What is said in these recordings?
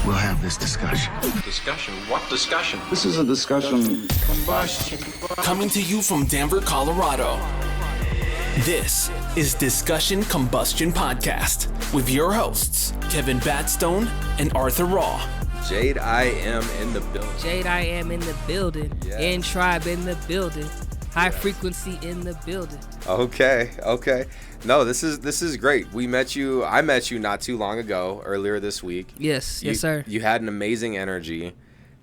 we'll have this discussion. Discussion? What discussion? This is a discussion. Combustion. Coming to you from Denver, Colorado. This is Discussion Combustion Podcast with your hosts, Kevin Batstone and Arthur Raw. Jade IAM in the building. Jade IAM in the building. Yes. In Tribe in the building. High frequency in the building. Okay. No, this is great. I met you not too long ago, earlier this week. Yes, sir. You had an amazing energy,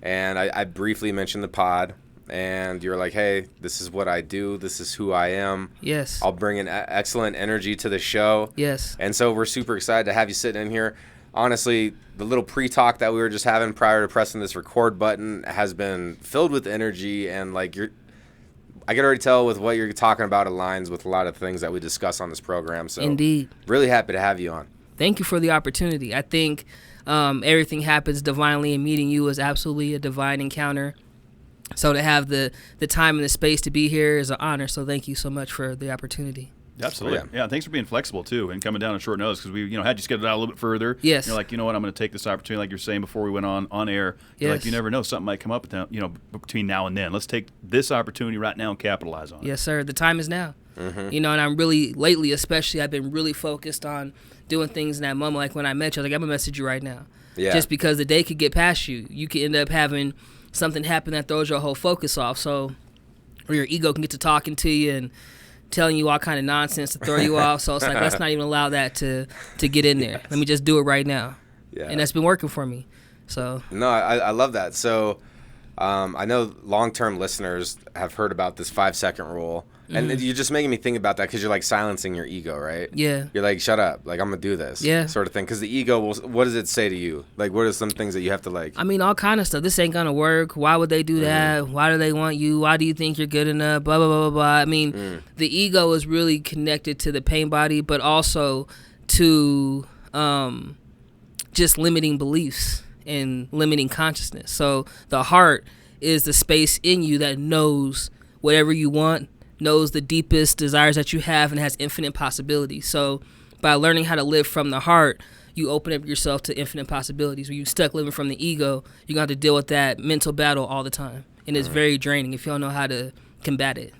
and I briefly mentioned the pod, and you're like, hey, this is what I do. This is who I am. Yes. I'll bring an excellent energy to the show. Yes. And so we're super excited to have you sitting in here. Honestly, the little pre-talk that we were just having prior to pressing this record button has been filled with energy, and like I can already tell with what you're talking about aligns with a lot of things that we discuss on this program. So Indeed. Really happy to have you on. Thank you for the opportunity. I think everything happens divinely, and meeting you is absolutely a divine encounter. So to have the time and the space to be here is an honor. So thank you so much for the opportunity. Absolutely. Yeah, thanks for being flexible, too, and coming down on short notice because we had you scheduled out a little bit further. Yes. You're like, you know what, I'm going to take this opportunity, like you're saying before we went on air. You're Yes. like, you never know, something might come up between now and then. Let's take this opportunity right now and capitalize on it. Yes, sir. The time is now. Mm-hmm. And I'm really, lately especially, I've been really focused on doing things in that moment. Like when I met you, I was like, I'm going to message you right now. Yeah. Just because the day could get past you. You could end up having something happen that throws your whole focus off. So, or your ego can get to talking to you and telling you all kind of nonsense to throw you off. So it's like, let's not even allow that to get in there. Let me just do it right now. Yeah. And that's been working for me. So No, I love that. So I know long-term listeners have heard about this 5-second rule. And you're just making me think about that because you're like silencing your ego, right? Yeah. You're like, shut up. Like, I'm going to do this. Yeah. Sort of thing. Because the ego, what does it say to you? Like, what are some things that you have to like? I mean, all kind of stuff. This ain't going to work. Why would they do that? Why do they want you? Why do you think you're good enough? Blah, blah, blah, blah, blah. I mean, the ego is really connected to the pain body, but also to just limiting beliefs and limiting consciousness. So the heart is the space in you that knows whatever you want, knows the deepest desires that you have, and has infinite possibilities. So by learning how to live from the heart, you open up yourself to infinite possibilities. When you're stuck living from the ego, you're going to have to deal with that mental battle all the time. And it's very draining if you don't know how to combat it.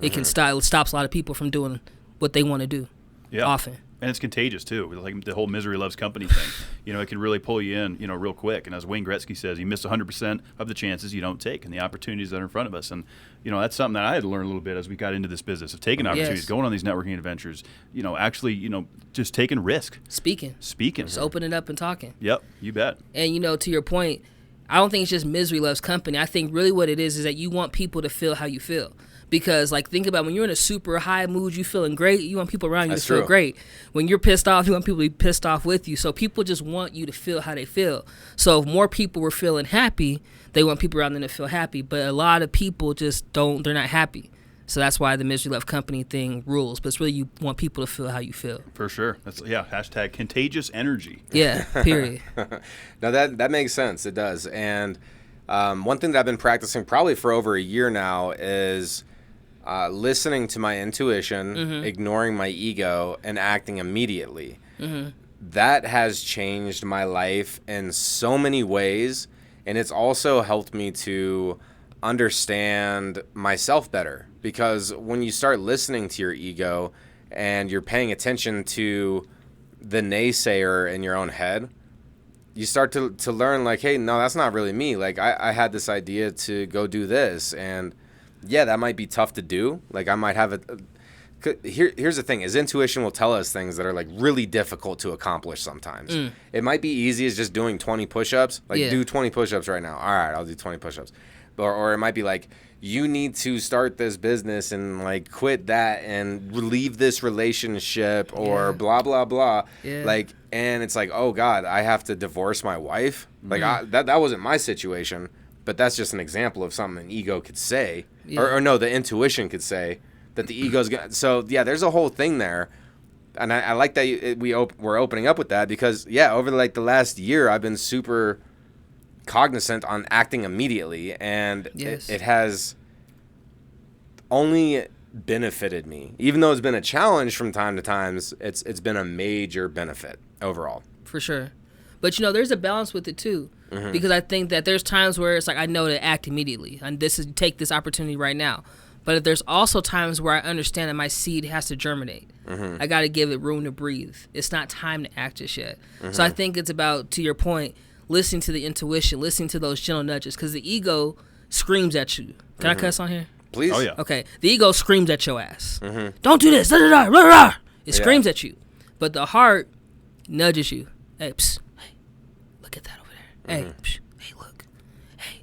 It can it stops a lot of people from doing what they want to do often. And it's contagious, too. Like the whole misery loves company thing. It can really pull you in, real quick. And as Wayne Gretzky says, you miss 100% of the chances you don't take and the opportunities that are in front of us. And, that's something that I had to learn a little bit as we got into this business of taking opportunities, going on these networking adventures, actually, just taking risk. Speaking. Just opening up and talking. Yep, you bet. And, to your point, I don't think it's just misery loves company. I think really what it is that you want people to feel how you feel. Because, think about when you're in a super high mood, you feeling great, you want people around you to feel great. When you're pissed off, you want people to be pissed off with you. So people just want you to feel how they feel. So if more people were feeling happy, they want people around them to feel happy. But a lot of people just they're not happy. So that's why the misery love company thing rules. But it's really you want people to feel how you feel. For sure. That's hashtag contagious energy. Yeah, period. No, that makes sense. It does. And one thing that I've been practicing probably for over a year now is listening to my intuition, ignoring my ego, and acting immediately. That has changed my life in so many ways, and it's also helped me to understand myself better. Because when you start listening to your ego and you're paying attention to the naysayer in your own head, you start to learn, like, hey, no, that's not really me. Like, I had this idea to go do this, and yeah, that might be tough to do. Like, I might have here's the thing, is intuition will tell us things that are, like, really difficult to accomplish sometimes. It might be easy as just doing 20 push-ups. Like, do 20 push-ups right now. All right, I'll do 20 push-ups. Or it might be like, you need to start this business and, like, quit that and leave this relationship or blah, blah, blah. Yeah. Like, and it's like, oh, God, I have to divorce my wife? Like, that wasn't my situation. But that's just an example of something an ego could say. Yeah. Or no, the intuition could say that the ego's going to. So, yeah, there's a whole thing there. And I like that we're opening up with that because, over, like, the last year, I've been super cognizant on acting immediately. And it has only benefited me. Even though it's been a challenge from time to time, it's been a major benefit overall. For sure. But there's a balance with it too, because I think that there's times where it's like I know to act immediately, and take this opportunity right now. But there's also times where I understand that my seed has to germinate. I got to give it room to breathe. It's not time to act just yet. So I think it's about, to your point, listening to the intuition, listening to those gentle nudges, because the ego screams at you. Can I cuss on here? Please. Oh, yeah. Okay. The ego screams at your ass. Don't do this. Da, da, da, rah, rah. It screams at you. But the heart nudges you. Hey, psst, hey, look at that over there. Hey, psst, hey, look. Hey,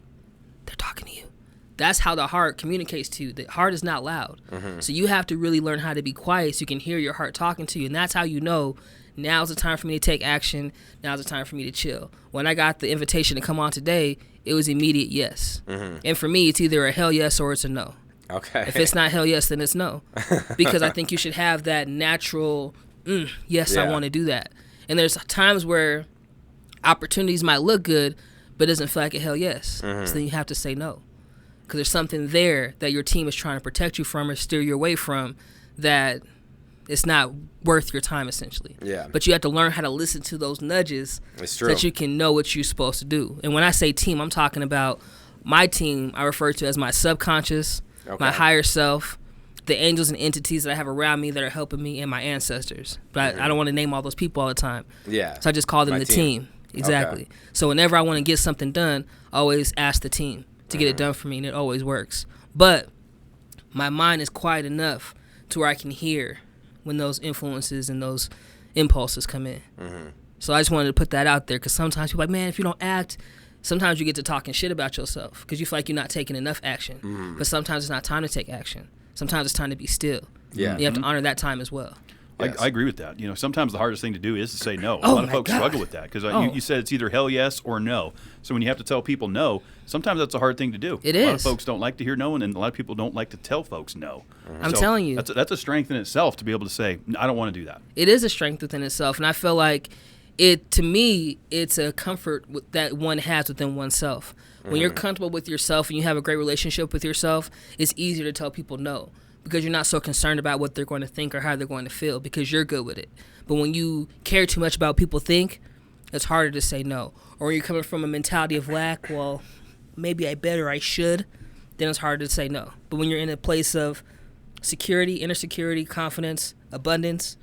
they're talking to you. That's how the heart communicates to you. The heart is not loud. So you have to really learn how to be quiet so you can hear your heart talking to you. And that's how you know now's the time for me to take action. Now's the time for me to chill. When I got the invitation to come on today, it was immediate yes. And for me, it's either a hell yes or it's a no. Okay. If it's not hell yes, then it's no. Because I think you should have that natural, yes, I want to do that. And there's times where opportunities might look good, but it doesn't feel like a hell yes. So then you have to say no. Because there's something there that your team is trying to protect you from or steer you away from that it's not worth your time, essentially. Yeah. But you have to learn how to listen to those nudges so that you can know what you're supposed to do. And when I say team, I'm talking about my team. I refer to as my subconscious, my higher self, the angels and entities that I have around me that are helping me, and my ancestors. But I don't want to name all those people all the time. Yeah. So I just call them the team. Exactly. Okay. So whenever I want to get something done, I always ask the team to get it done for me, and it always works. But my mind is quiet enough to where I can hear when those influences and those impulses come in. So I just wanted to put that out there, because sometimes people are like, man, if you don't act, sometimes you get to talking shit about yourself because you feel like you're not taking enough action. But sometimes it's not time to take action. Sometimes it's time to be still. Yeah. You have to honor that time as well. Yes. I agree with that. Sometimes the hardest thing to do is to say no. A lot of folks struggle with that because you said it's either hell yes or no. So when you have to tell people no, sometimes that's a hard thing to do. It is. A lot of folks don't like to hear no, and a lot of people don't like to tell folks no. I'm telling you. That's a strength in itself to be able to say, I don't want to do that. It is a strength within itself, and I feel like to me, it's a comfort that one has within oneself. When you're comfortable with yourself and you have a great relationship with yourself, it's easier to tell people no, because you're not so concerned about what they're going to think or how they're going to feel, because you're good with it. But when you care too much about what people think, it's harder to say no. Or when you're coming from a mentality of lack, well, maybe I better, I should, then it's harder to say no. But when you're in a place of security, inner security, confidence, abundance,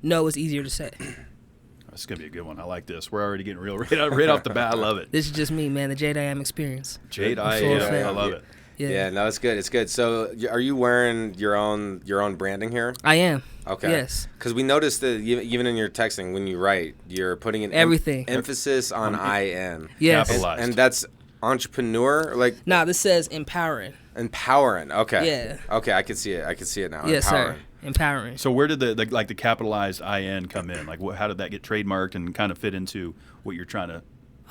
no is easier to say. This is going to be a good one. I like this. We're already getting real right off the bat. I love it. This is just me, man, the Jade IAM experience. Jade IAM. I love it. Yeah, no, it's good. It's good. So, are you wearing your own branding here? I am. Okay. Yes. Because we noticed that even in your texting, when you write, you're putting an everything emphasis on IN. Yes. Capitalized. And that's entrepreneur, like. No, this says empowering. Empowering. Okay. Yeah. Okay, I can see it. I can see it now. Yes, empowering. sir. Empowering. So where did the capitalized IN come in? Like, how did that get trademarked and kind of fit into what you're trying to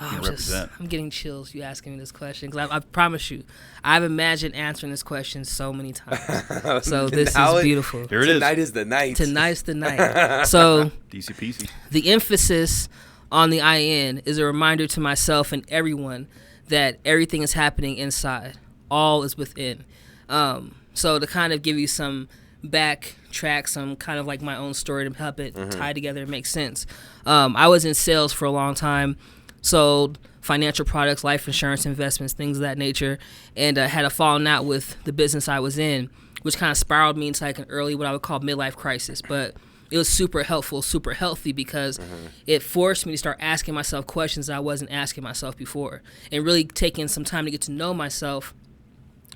represent? I'm getting chills you asking me this question, because I promise you, I've imagined answering this question so many times. So this is beautiful. Here it is. Tonight is the night. Tonight's the night. So DCPC. The emphasis on the IN is a reminder to myself and everyone that everything is happening inside. All is within. So to kind of give you some backtrack, some kind of like my own story to help it tie together and make sense. I was in sales for a long time, sold financial products, life insurance, investments, things of that nature, and had a falling out with the business I was in, which kind of spiraled me into like an early, what I would call midlife crisis. But it was super helpful, super healthy, because it forced me to start asking myself questions that I wasn't asking myself before, and really taking some time to get to know myself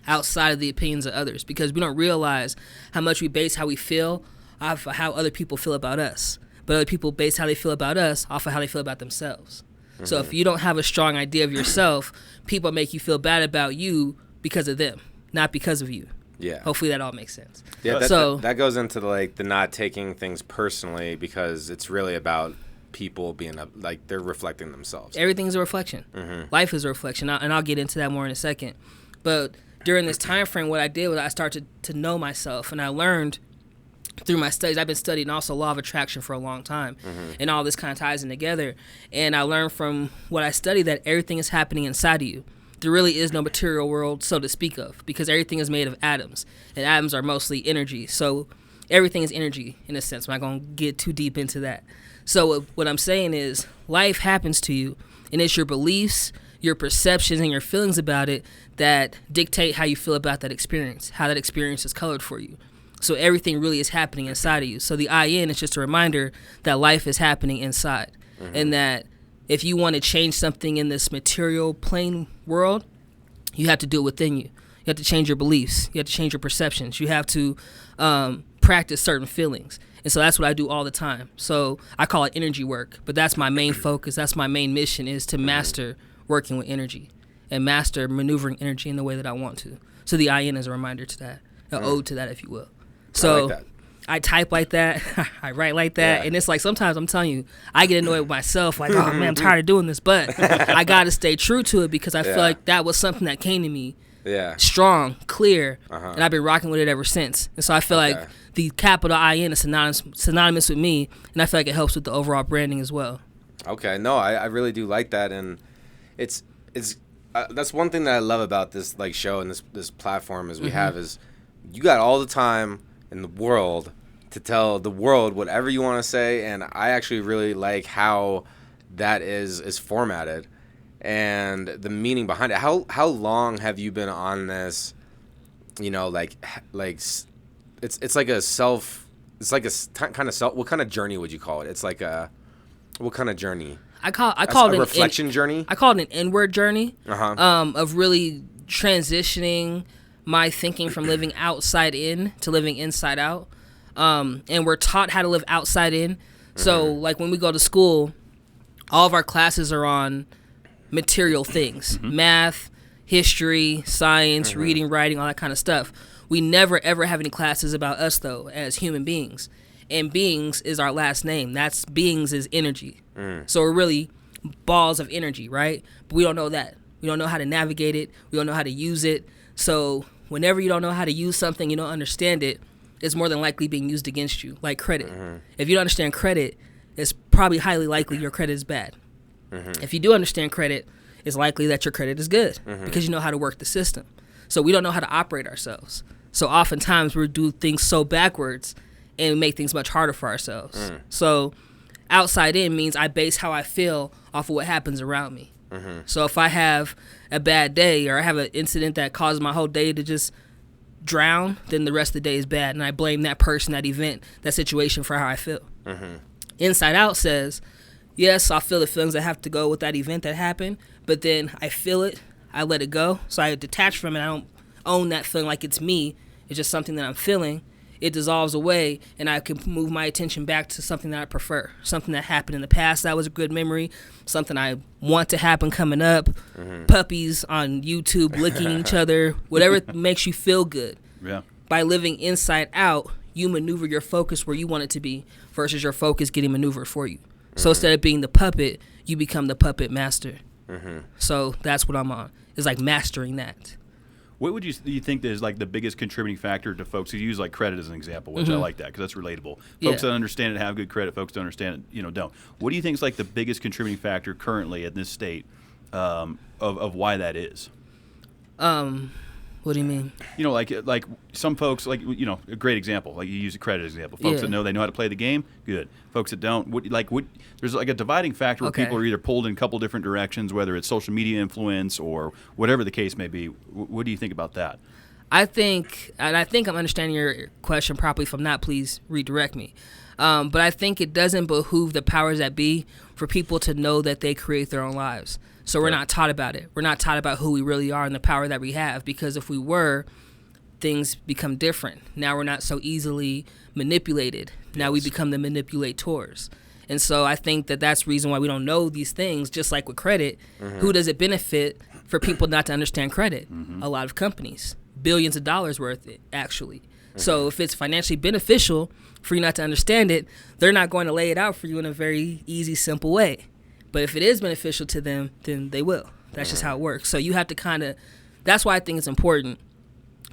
outside of the opinions of others, because we don't realize how much we base how we feel off of how other people feel about us. But other people base how they feel about us off of how they feel about themselves. So if you don't have a strong idea of yourself, people make you feel bad about you because of them, not because of you. Yeah. Hopefully that all makes sense. Yeah, that goes into the not taking things personally, because it's really about people being they're reflecting themselves. Everything's a reflection. Life is a reflection, and I'll get into that more in a second. But during this time frame, what I did was I started to know myself, and I learned through my studies. I've been studying also law of attraction for a long time, and all this kind of ties in together. And I learned from what I studied that everything is happening inside of you. There really is no material world, so to speak of, because everything is made of atoms, and atoms are mostly energy. So everything is energy in a sense. I'm not going to get too deep into that. So what I'm saying is life happens to you, and it's your beliefs, your perceptions, and your feelings about it that dictate how you feel about that experience, how that experience is colored for you. So everything really is happening inside of you. So the IN is just a reminder that life is happening inside, and that if you want to change something in this material plane world, you have to do it within you. You have to change your beliefs. You have to change your perceptions. You have to practice certain feelings. And so that's what I do all the time. So I call it energy work, but that's my main focus. That's my main mission, is to master working with energy and master maneuvering energy in the way that I want to. So the IN is a reminder to that, an ode to that, if you will. So like that. I type like that, I write like that, and it's like sometimes I'm telling you, I get annoyed with myself, like, oh man, I'm tired of doing this, but I got to stay true to it because I feel like that was something that came to me strong, clear, and I've been rocking with it ever since. And so I feel like the capital IN is synonymous with me, and I feel like it helps with the overall branding as well. Okay, no, I really do like that, and it's that's one thing that I love about this like show and this platform is we have is you got all the time in the world to tell the world whatever you want to say, and I actually really like how that is formatted and the meaning behind it. How long have you been on this? You know, like it's like a self. It's like a kind of self. What kind of journey would you call it? It's like a what kind of journey? I call it a reflection journey. I call it an inward journey. Of really transitioning my thinking from living outside in to living inside out. And we're taught how to live outside in. So like when we go to school, all of our classes are on material things, math, history, science, reading, writing, all that kind of stuff. We never ever have any classes about us though as human beings. And beings is our last name. That's beings is energy. So we're really balls of energy, right? But we don't know that. We don't know how to navigate it. We don't know how to use it. So whenever you don't know how to use something, you don't understand it, it's more than likely being used against you, like credit. If you don't understand credit, it's probably highly likely your credit is bad. If you do understand credit, it's likely that your credit is good because you know how to work the system. So we don't know how to operate ourselves. So oftentimes we do things so backwards and make things much harder for ourselves. So outside in means I base how I feel off of what happens around me. So if I have a bad day or I have an incident that causes my whole day to just drown, then the rest of the day is bad, and I blame that person, that event, that situation for how I feel. Inside out says, yes, I'll feel the feelings that have to go with that event that happened, but then I feel it, I let it go, so I detach from it. I don't own that feeling like it's me. It's just something that I'm feeling. It dissolves away, and I can move my attention back to something that I prefer, something that happened in the past that was a good memory, something I want to happen coming up, puppies on YouTube licking each other, whatever makes you feel good. By living inside out, you maneuver your focus where you want it to be versus your focus getting maneuvered for you. So instead of being the puppet, you become the puppet master. So that's what I'm on. It's like mastering that. What would you think is like the biggest contributing factor to folks who use like credit as an example, which I like that because that's relatable. Folks that understand it have good credit. Folks don't understand it, don't. What do you think is like the biggest contributing factor currently in this state of why that is? What do you mean? Like some folks, like a great example. Like you use a credit example. Folks that know they know how to play the game, good. Folks that don't, there's like a dividing factor where people are either pulled in a couple different directions, whether it's social media influence or whatever the case may be. What do you think about that? I think I'm understanding your question properly. If I'm not, please redirect me. But I think it doesn't behoove the powers that be for people to know that they create their own lives. So we're not taught about it. We're not taught about who we really are and the power that we have, because if we were, things become different. Now we're not so easily manipulated. Now we become the manipulators. And so I think that that's the reason why we don't know these things, just like with credit. Who does it benefit for people not to understand credit? A lot of companies. Billions of dollars worth, actually. So if it's financially beneficial for you not to understand it, they're not going to lay it out for you in a very easy, simple way. But if it is beneficial to them, then they will. That's just how it works. So you have to that's why I think it's important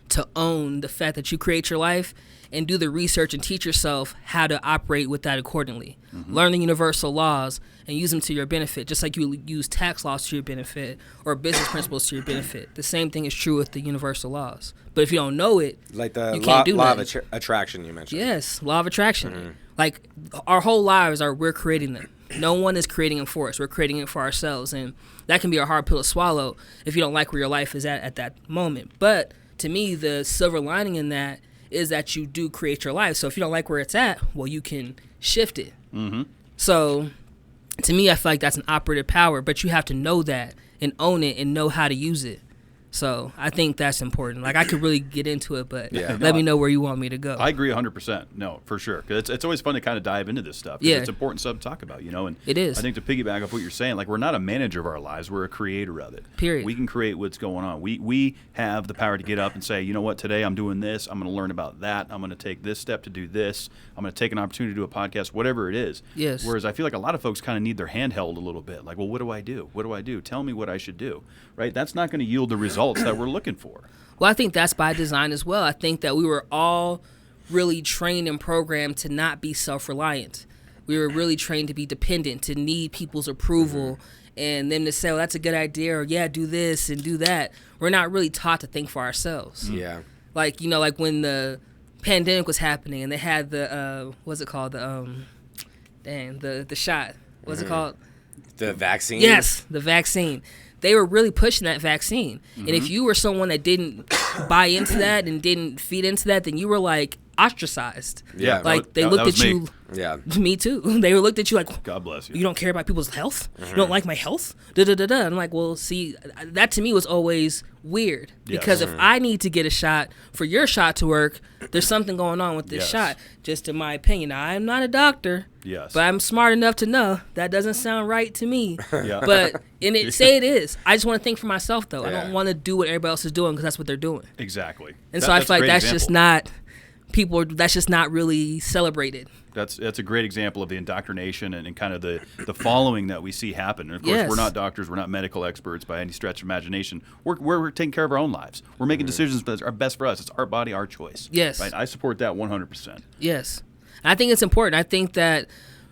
to own the fact that you create your life and do the research and teach yourself how to operate with that accordingly. Learn the universal laws and use them to your benefit, just like you use tax laws to your benefit or business principles to your benefit. The same thing is true with the universal laws. But if you don't know it, Like the you can't do law of nothing. attraction you mentioned. Yes, law of attraction. Like our whole lives we're creating them. No one is creating them for us. We're creating it for ourselves, and that can be a hard pill to swallow if you don't like where your life is at that moment. But to me, the silver lining in that is that you do create your life. So if you don't like where it's at, well, you can shift it. So to me, I feel like that's an operative power, but you have to know that and own it and know how to use it. So I think that's important. Like, I could really get into it, but let me know where you want me to go. I agree 100%. No, for sure. 'Cause it's always fun to kind of dive into this stuff. 'Cause Yeah. It's important stuff to talk about, you know. And It is. I think to piggyback off what you're saying, like, we're not a manager of our lives. We're a creator of it. Period. We can create what's going on. We have the power to get up and say, you know what, today I'm doing this. I'm going to learn about that. I'm going to take this step to do this. I'm going to take an opportunity to do a podcast, whatever it is. Yes. Whereas I feel like a lot of folks kind of need their hand held a little bit. Like, well, what do I do? What do I do? Tell me what I should do. Right? That's not going to yield the results that we're looking for. Well, I think that's by design as well. I think that we were all really trained and programmed to not be self-reliant. We were really trained to be dependent, to need people's approval, and them to say, well, that's a good idea, or yeah, do this and do that. We're not really taught to think for ourselves. Yeah. Like, you know, like when the pandemic was happening and they had the, what's it called? The shot. What's it called? The vaccine? Yes, the vaccine. They were really pushing that vaccine. And if you were someone that didn't buy into that and didn't feed into that, then you were like ostracized. Yeah, Like they that looked was at me. you. Yeah. Me too. They looked at you like, God bless you. you don't care about people's health? You don't like my health? Da-da-da-da. I'm like, well, see, that to me was always weird. Yes. Because if I need to get a shot for your shot to work, there's something going on with this Yes. shot, just in my opinion. Now, I'm not a doctor. Yes. But I'm smart enough to know that doesn't sound right to me. Yeah. But, and say it is. I just want to think for myself, though. I Yeah. don't want to do what everybody else is doing because that's what they're doing. Exactly. And so I feel a like great that's just example. not, that's just not really celebrated. That's a great example of the indoctrination and kind of the following that we see happen. And of course, Yes. we're not doctors, we're not medical experts by any stretch of imagination. We're taking care of our own lives. We're making decisions that are best for us. It's our body, our choice. Yes. Right? I support that 100%. Yes. I think it's important. I think that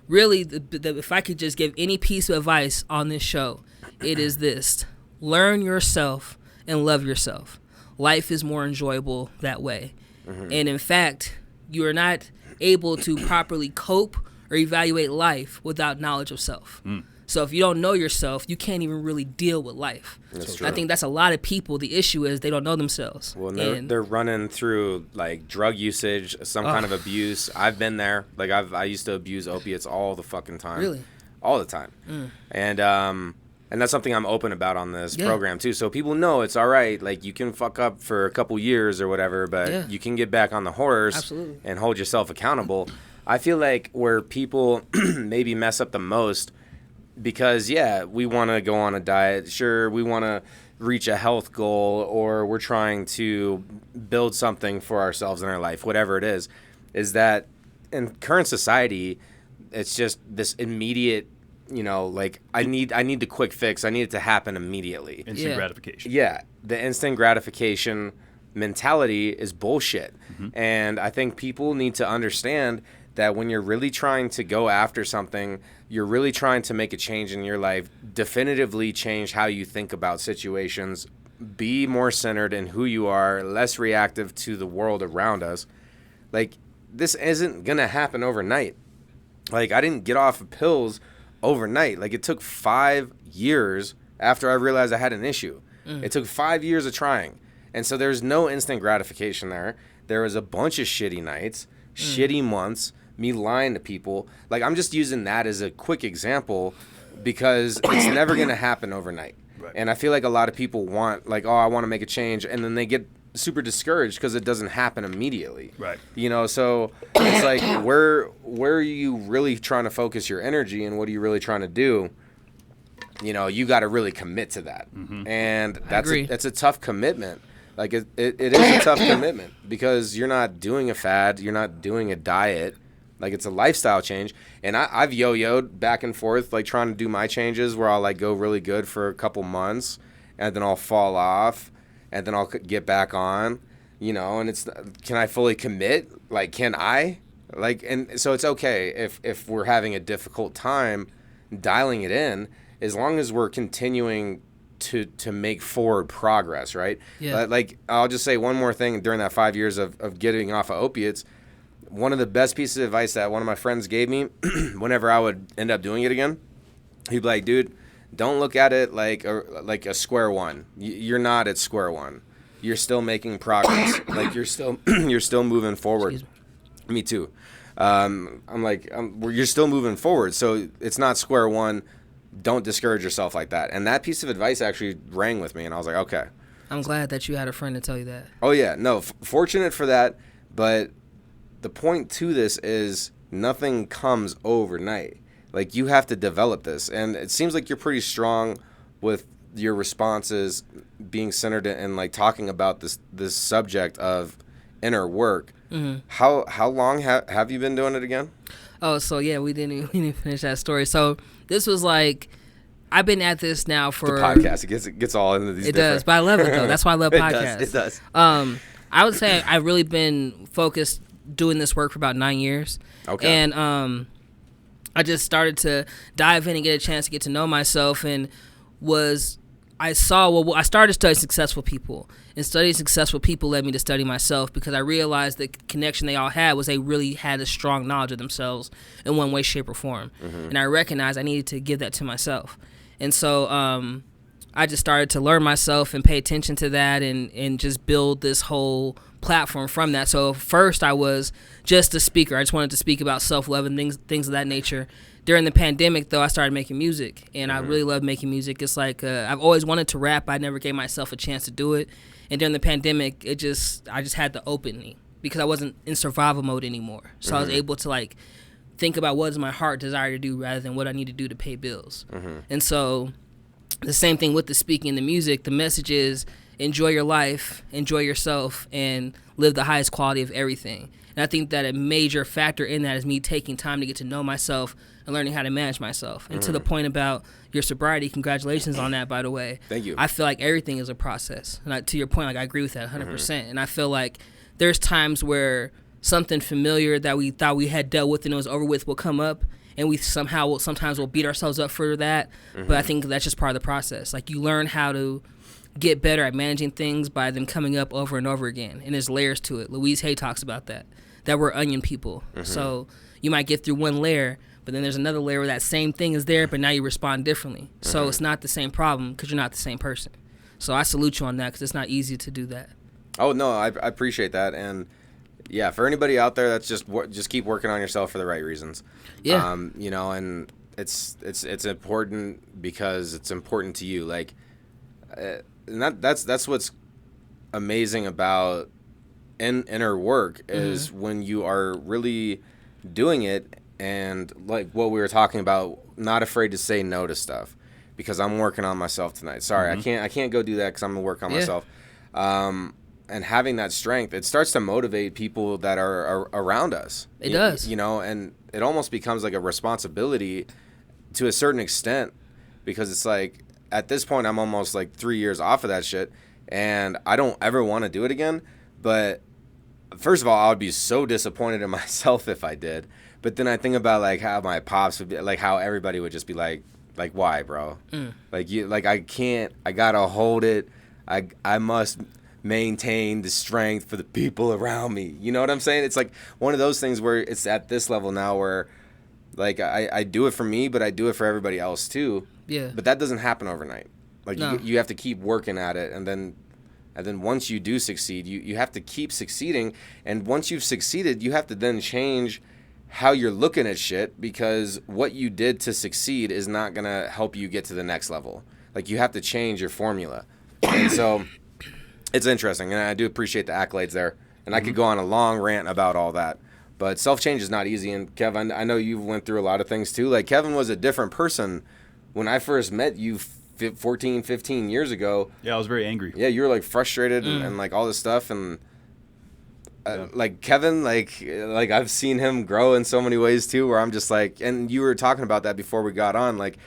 really, if I could just give any piece of advice on this show, it is this. Learn yourself and love yourself. Life is more enjoyable that way. And in fact, you are not able to properly cope or evaluate life without knowledge of self. So if you don't know yourself, you can't even really deal with life. That's I true. think that's a lot of people. The issue is they don't know themselves. Well, And- they're running through like drug usage, some kind of abuse. I've been there. Like I used to abuse opiates all the fucking time. Really? All the time. And that's something I'm open about on this Yeah. program too. So people know it's all right. Like you can fuck up for a couple years or whatever, but Yeah. you can get back on the horse Absolutely. and hold yourself accountable. I feel like where people maybe mess up the most, because we want to go on a diet. Sure, we want to reach a health goal, or we're trying to build something for ourselves in our life, whatever it is that in current society, it's just this immediate, like I need the quick fix. I need it to happen immediately. Instant Yeah. gratification. Yeah, the instant gratification mentality is bullshit. And I think people need to understand that when you're really trying to go after something, you're really trying to make a change in your life, definitively change how you think about situations, be more centered in who you are, less reactive to the world around us. Like, this isn't going to happen overnight. Like, I didn't get off of pills overnight. Like, it took 5 years after I realized I had an issue. It took 5 years of trying. And so there's no instant gratification there. There was a bunch of shitty nights, shitty months, me lying to people. Like, I'm just using that as a quick example because it's never going to happen overnight. Right. And I feel like a lot of people want, like, oh, I want to make a change. And then they get super discouraged because it doesn't happen immediately. Right. So it's like, where are you really trying to focus your energy and what are you really trying to do? You got to really commit to that. And agree. that's a tough commitment. Like, it is a tough commitment because you're not doing a fad. You're not doing a diet. Like, it's a lifestyle change. And I've yo-yoed back and forth, like, trying to do my changes where I'll, like, go really good for a couple months and then I'll fall off and then I'll get back on. and it's, can I fully commit? Like, can I? Like, and so it's okay if we're having a difficult time dialing it in, as long as we're continuing to make forward progress, right? Yeah. Like, I'll just say one more thing. During that 5 years of getting off of opiates, one of the best pieces of advice that one of my friends gave me whenever I would end up doing it again, he'd be like, dude, don't look at it like a square one. You're not at square one. You're still making progress. Like, you're still moving forward. Me too. You're still moving forward. So it's not square one. Don't discourage yourself like that. And that piece of advice actually rang with me, and I was like, okay. I'm glad that you had a friend to tell you that. Oh yeah, no, fortunate for that. But the point to this is nothing comes overnight. Like, you have to develop this, and it seems like you're pretty strong with your responses being centered in like talking about this subject of inner work. Mm-hmm. How long have you been doing it again? Oh, so yeah, we didn't finish that story. So this was like, I've been at this now for the podcast. It gets all into these. It does, but I love it though. That's why I love podcasts. It does. I would say I've really been focused doing this work for about 9 years. Okay. And I just started to dive in and get a chance to get to know myself, and I started to study successful people, and studying successful people led me to study myself, because I realized the connection they all had was they really had a strong knowledge of themselves in one way, shape, or form. Mm-hmm. And I recognized I needed to give that to myself. And so I just started to learn myself and pay attention to that, and just build this whole platform from that. So first I was just a speaker. I just wanted to speak about self-love and things of that nature. During the pandemic, though, I started making music, and I really love making music. It's like I've always wanted to rap. I never gave myself a chance to do it. And during the pandemic, I just had the opening, because I wasn't in survival mode anymore. So I was able to like think about what does my heart desire to do rather than what I need to do to pay bills. And so the same thing with the speaking and the music. The message is enjoy your life, enjoy yourself, and live the highest quality of everything. And I think that a major factor in that is me taking time to get to know myself and learning how to manage myself. And to the point about your sobriety, congratulations on that, by the way. Thank you. I feel like everything is a process. And to your point, like, I agree with that 100%. And I feel like there's times where something familiar that we thought we had dealt with and it was over with will come up, and we sometimes we'll beat ourselves up for that. But I think that's just part of the process. Like, you learn how to get better at managing things by them coming up over and over again. And there's layers to it. Louise Hay talks about that we're onion people. So you might get through one layer, but then there's another layer where that same thing is there, but now you respond differently. So it's not the same problem because you're not the same person. So I salute you on that, because it's not easy to do that. Oh, no, I appreciate that. And yeah, for anybody out there, that's just keep working on yourself for the right reasons. Yeah. And it's important because it's important to you. Like, and that's what's amazing about inner work is when you are really doing it, and like what we were talking about, not afraid to say no to stuff, because I'm working on myself tonight. Sorry, I can't go do that because I'm gonna work on myself. And having that strength, it starts to motivate people that are around us. It does. And it almost becomes like a responsibility to a certain extent, because it's like, at this point, I'm almost like 3 years off of that shit, and I don't ever want to do it again. But first of all, I would be so disappointed in myself if I did. But then I think about like how my pops would be, like how everybody would just be like why, bro? Like I gotta hold it. I must maintain the strength for the people around me. You know what I'm saying? It's like one of those things where it's at this level now where like I do it for me, but I do it for everybody else too. Yeah. But that doesn't happen overnight. Like no. you have to keep working at it, and then once you do succeed, you have to keep succeeding. And once you've succeeded, you have to then change how you're looking at shit, because what you did to succeed is not going to help you get to the next level. Like, you have to change your formula. And so it's interesting, and I do appreciate the accolades there. And I could go on a long rant about all that. But self-change is not easy. And, Kevin, I know you went through a lot of things, too. Like, Kevin was a different person when I first met you 14, 15 years ago. Yeah, I was very angry. Yeah, you were, like, frustrated and like, all this stuff. And, like, Kevin, like I've seen him grow in so many ways, too, where I'm just like, and you were talking about that before we got on, like,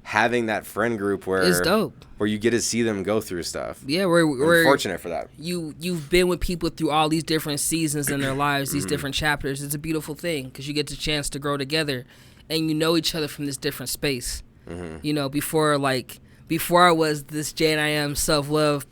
having that friend group where It's dope. where you get to see them go through stuff. Yeah, I'm we're fortunate for that. You've been with people through all these different seasons in their lives, these different chapters. It's a beautiful thing because you get the chance to grow together, and you know each other from this different space. You know, before I was this Jade IAM self-love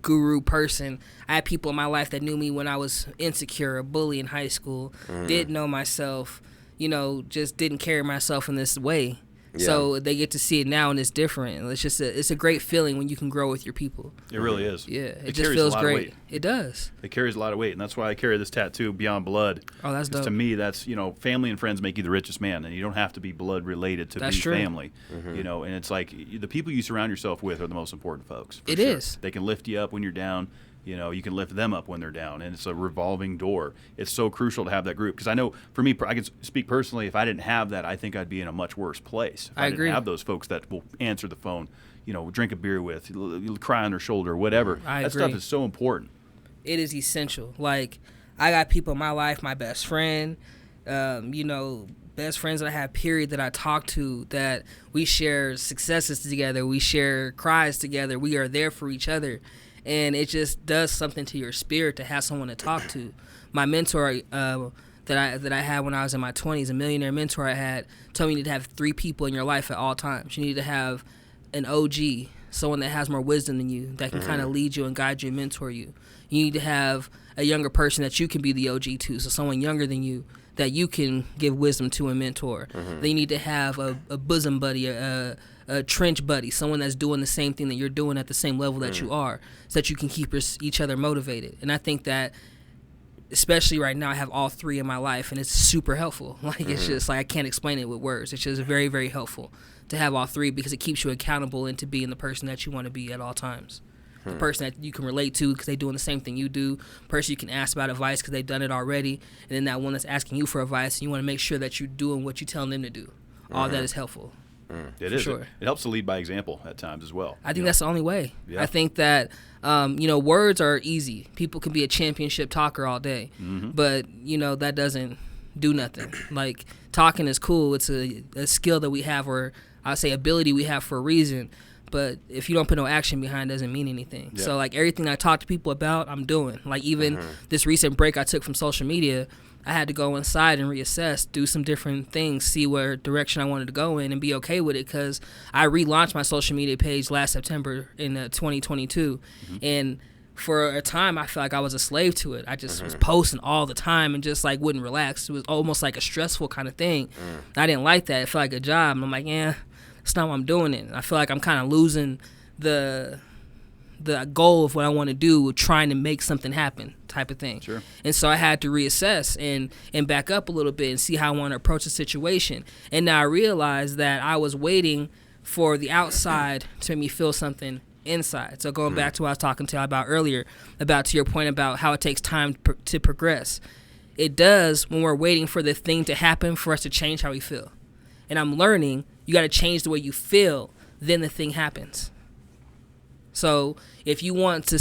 guru person, I had people in my life that knew me when I was insecure, a bully in high school, didn't know myself, you know, just didn't carry myself in this way. Yeah. So they get to see it now, and it's different. It's a great feeling when you can grow with your people. It really is. Yeah, it just carries feels a lot of great. weight. It does. It carries a lot of weight, and that's why I carry this tattoo, Beyond Blood. Oh, that's 'Cause dope. to me, that's, you know, family and friends make you the richest man, and you don't have to be blood related to That's be true. family. You know, and it's like the people you surround yourself with are the most important folks. For It sure. is. They can lift you up when you're down. You know, you can lift them up when they're down, and it's a revolving door. It's so crucial to have that group because I know, for me, I can speak personally. If I didn't have that, I think I'd be in a much worse place. If I agree. didn't have those folks that will answer the phone, you know, drink a beer with, cry on their shoulder, whatever. I that agree. stuff is so important. It is essential. Like, I got people in my life, my best friend, you know, best friends that I have, period, that I talk to, that we share successes together, we share cries together, we are there for each other. And it just does something to your spirit to have someone to talk to. My mentor that I had when I was in my 20s, a millionaire mentor I had, told me you need to have 3 people in your life at all times. You need to have an OG, someone that has more wisdom than you, that can kind of lead you and guide you and mentor you. You need to have a younger person that you can be the OG to, so someone younger than you that you can give wisdom to and mentor. Then you need to have a bosom buddy, a trench buddy, someone that's doing the same thing that you're doing at the same level that you are, so that you can keep each other motivated. And I think that, especially right now, I have all 3 in my life, and it's super helpful. Like, it's just like, I can't explain it with words. It's just very, very helpful to have all 3 because it keeps you accountable into being the person that you want to be at all times. The person that you can relate to because they're doing the same thing you do, person you can ask about advice because they've done it already, and then that one that's asking you for advice, and you want to make sure that you're doing what you're telling them to do. All that is helpful. It is. sure. It helps to lead by example at times as well. I think that's the only way. Yeah. I think that, you know, words are easy. People can be a championship talker all day, but, you know, that doesn't do nothing. Like, talking is cool. It's a skill that we have, or I say ability we have for a reason. But if you don't put no action behind it, it doesn't mean anything. Yep. So, like, everything I talk to people about, I'm doing. Like, even this recent break I took from social media, I had to go inside and reassess, do some different things, see where direction I wanted to go in, and be okay with it, because I relaunched my social media page last September in 2022. And for a time, I felt like I was a slave to it. I just was posting all the time and just, like, wouldn't relax. It was almost like a stressful kind of thing. I didn't like that. It felt like a job. And I'm like, that's not why I'm doing it. I feel like I'm kind of losing the goal of what I want to do with trying to make something happen type of thing. Sure. And so I had to reassess and back up a little bit and see how I want to approach the situation. And now I realized that I was waiting for the outside to make me feel something inside. So going back to what I was talking to you about earlier, about to your point about how it takes time to progress. It does when we're waiting for the thing to happen for us to change how we feel. And I'm learning you got to change the way you feel, then the thing happens. So if you want to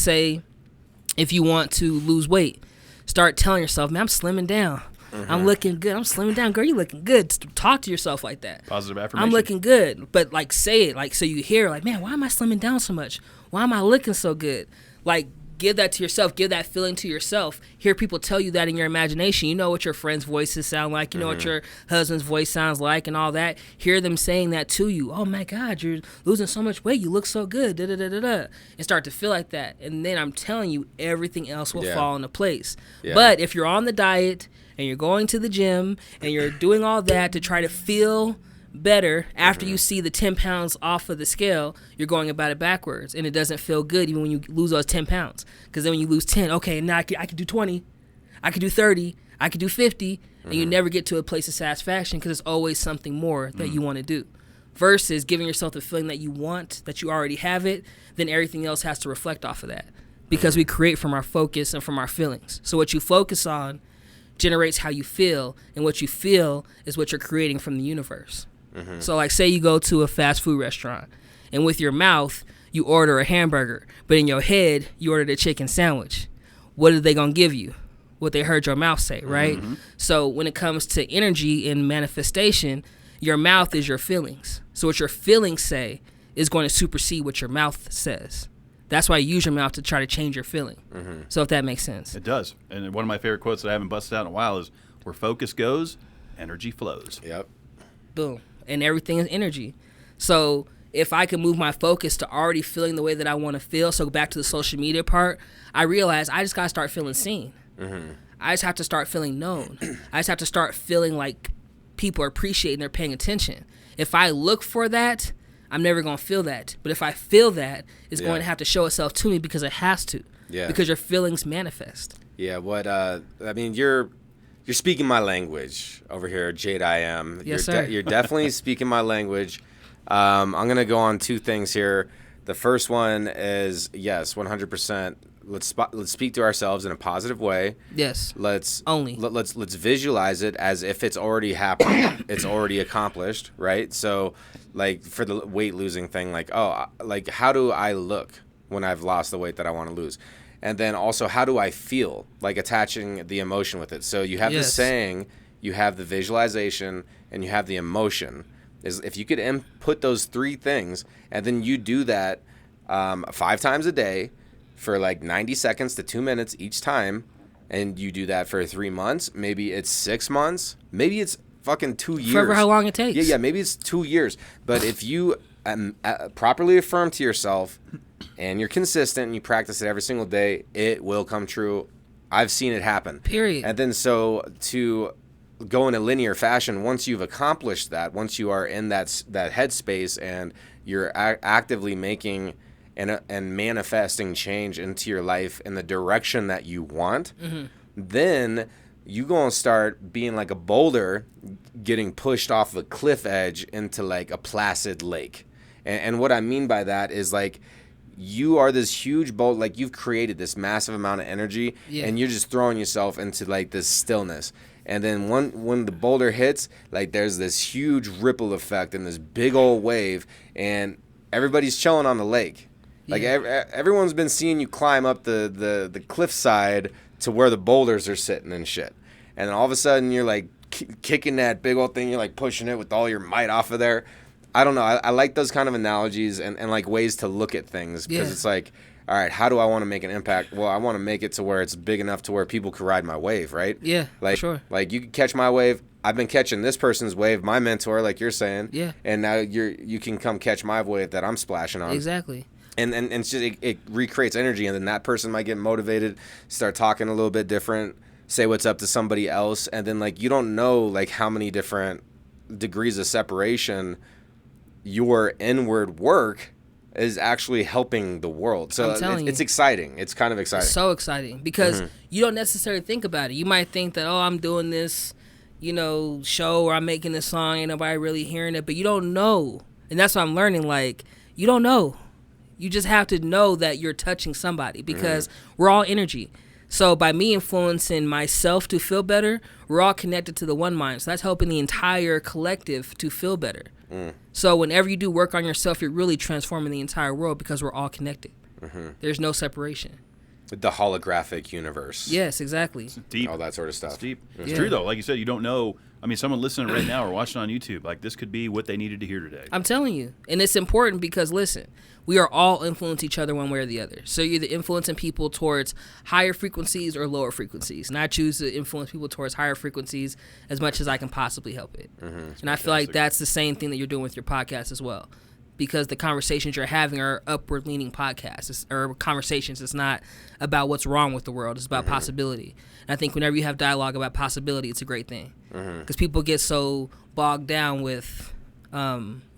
lose weight, start telling yourself, man, I'm slimming down. I'm looking good. I'm slimming down. Girl, you looking good. Talk to yourself like that. Positive affirmation. I'm looking good. But, like, say it. Like, so you hear, like, man, why am I slimming down so much? Why am I looking so good? Like, give that to yourself. Give that feeling to yourself. Hear people tell you that in your imagination. You know what your friends' voices sound like. You know what your husband's voice sounds like and all that. Hear them saying that to you. Oh, my God, you're losing so much weight. You look so good. Da-da-da-da-da. And start to feel like that. And then I'm telling you, everything else will fall into place. Yeah. But if you're on the diet and you're going to the gym and you're doing all that to try to feel better after you see the 10 pounds off of the scale, you're going about it backwards, and it doesn't feel good even when you lose those 10 pounds, because then when you lose 10, okay, now I can do 20, I can do 30, I can do 50, and you never get to a place of satisfaction because there's always something more that you want to do, versus giving yourself the feeling that you want, that you already have it. Then everything else has to reflect off of that, because we create from our focus and from our feelings. So what you focus on generates how you feel, and what you feel is what you're creating from the universe. So, like, say you go to a fast food restaurant, and with your mouth, you order a hamburger, but in your head, you ordered a chicken sandwich. What are they going to give you? What they heard your mouth say, right? So when it comes to energy and manifestation, Your mouth is your feelings. So what your feelings say is going to supersede what your mouth says. That's why you use your mouth to try to change your feeling. So if that makes sense. It does. And one of my favorite quotes that I haven't busted out in a while is, where focus goes, energy flows. Yep. Boom. And everything is energy. So if I can move my focus to already feeling the way that I want to feel, so back to the social media part, I realized I just got to start feeling seen. I just have to start feeling known. I just have to start feeling like people are appreciating, they're paying attention. If I look for that, I'm never going to feel that. But if I feel that, it's going to have to show itself to me because it has to. Yeah. Because your feelings manifest. Yeah, you're speaking my language over here, Jade IAM. Yes, sir. You're definitely speaking my language. I'm going to go on two things here. The first one is, yes, 100%. Let's speak to ourselves in a positive way. Yes. Let's visualize it as if it's already happened. It's already accomplished, right? So, like for the weight losing thing, like, how do I look when I've lost the weight that I want to lose? And then also, how do I feel? Like attaching the emotion with it. So you have the saying, you have the visualization, and you have the emotion. Is if you could input those three things, and then you do that 5 times a day for like 90 seconds to 2 minutes each time, and you do that for 3 months, maybe it's 6 months, maybe it's fucking 2 years. Forever how long it takes. Yeah, maybe it's 2 years. But if you properly affirm to yourself and you're consistent and you practice it every single day, it will come true. I've seen it happen. Period. And then so to go in a linear fashion, once you've accomplished that, once you are in that headspace and you're actively making and manifesting change into your life in the direction that you want, then you gonna start being like a boulder getting pushed off a cliff edge into like a placid lake. And what I mean by that is like you are this huge boulder, like you've created this massive amount of energy, and you're just throwing yourself into like this stillness. And then when the boulder hits, like there's this huge ripple effect and this big old wave, and everybody's chilling on the lake. Like everyone's been seeing you climb up the cliffside to where the boulders are sitting and shit. And then all of a sudden you're like kicking that big old thing, you're like pushing it with all your might off of there. I don't know. I like those kind of analogies and like ways to look at things, because it's like, all right, how do I want to make an impact? Well, I want to make it to where it's big enough to where people can ride my wave, right? Yeah, like, for sure. Like you can catch my wave. I've been catching this person's wave, my mentor, like you're saying. Yeah. And now you can come catch my wave that I'm splashing on. Exactly. And it's just it recreates energy, and then that person might get motivated, start talking a little bit different, say what's up to somebody else, and then like you don't know like how many different degrees of separation your inward work is actually helping the world. So it's exciting. It's kind of exciting. It's so exciting because you don't necessarily think about it. You might think that, I'm doing this, show, or I'm making this song, ain't nobody really hearing it, but you don't know. And that's what I'm learning. Like, you don't know. You just have to know that you're touching somebody, because we're all energy. So by me influencing myself to feel better, we're all connected to the one mind. So that's helping the entire collective to feel better. So whenever you do work on yourself, you're really transforming the entire world, because we're all connected. There's no separation. The holographic universe. Yes, exactly. It's deep. All that sort of stuff. It's deep. It's true, though. Like you said, you don't know. I mean, someone listening right now or watching on YouTube, like this could be what they needed to hear today. I'm telling you. And it's important because, listen, we are all influence each other one way or the other. So you're either influencing people towards higher frequencies or lower frequencies. And I choose to influence people towards higher frequencies as much as I can possibly help it. And I feel like that's the same thing that you're doing with your podcast as well. Because the conversations you're having are upward-leaning podcasts or conversations. It's not about what's wrong with the world. It's about possibility. And I think whenever you have dialogue about possibility, it's a great thing. Because people get so bogged down with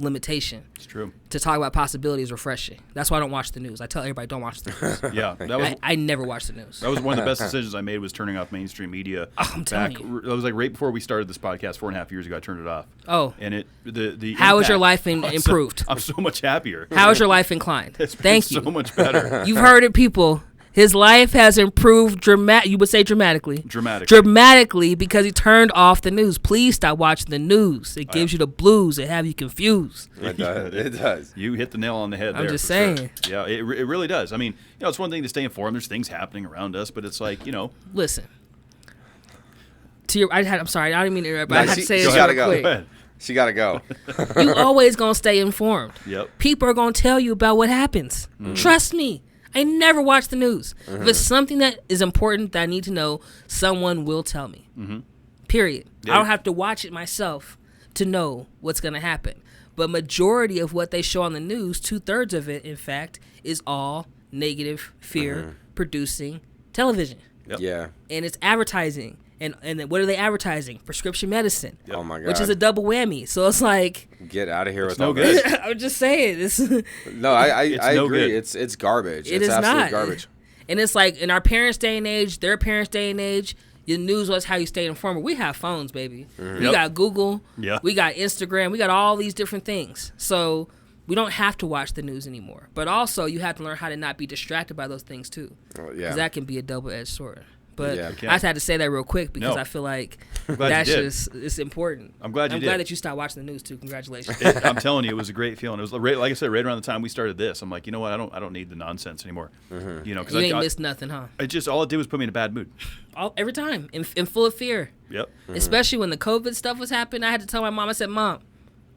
limitation. It's true. To talk about possibility is refreshing. That's why I don't watch the news. I tell everybody, don't watch the news. Yeah, I never watch the news. That was one of the best decisions I made, was turning off mainstream media. I'm telling you. That was like right before we started this podcast 4.5 years ago. I turned it off. Oh. And the How is your life improved? I'm so much happier. How is your life inclined? Thank you. So much better. You've heard it, people. His life has improved you would say dramatically. Dramatically, because he turned off the news. Please stop watching the news. It gives you the blues. It have you confused. It does. You hit the nail on the head there. I'm just saying. Sure. Yeah, it really does. I mean, it's one thing to stay informed. There's things happening around us, but it's like, Listen. I'm sorry. I didn't mean to interrupt, but I had to say this real quick. Go ahead. She got to go. You always gonna stay informed. Yep. People are gonna tell you about what happens. Trust me. I never watch the news. If it's something that is important that I need to know, someone will tell me. Period. Yeah. I don't have to watch it myself to know what's gonna happen. But majority of what they show on the news, 2/3 of it, in fact, is all negative, fear-producing television. Yep. Yeah. And it's advertising. And then what are they advertising? Prescription medicine. Oh, my God. Which is a double whammy. So it's like, Get out of here with no all good. this. I'm just saying. It's No, I It's no agree. good. It's garbage. It It's is absolute not. garbage. And it's like in our parents' day and age, their parents' day and age, the news was how you stay informed. We have phones, baby. We Yep. got Google. Yeah. We got Instagram. We got all these different things. So we don't have to watch the news anymore. But also, you have to learn how to not be distracted by those things too. Yeah. Because that can be a double-edged sword. But Yeah, it I can. just had to say that real quick because No. I feel like glad that's you did. just it's important. I'm glad you I'm glad did. that you stopped watching the news too. Congratulations. I'm telling you, it was a great feeling. It was like I said, right around the time we started this, I'm like, you know what? I don't need the nonsense anymore. You know, because You ain't missed nothing, huh? it just all it did was put me in a bad mood. Every time in full of fear. Yep. Especially when the COVID stuff was happening. I had to tell my mom, I said, Mom,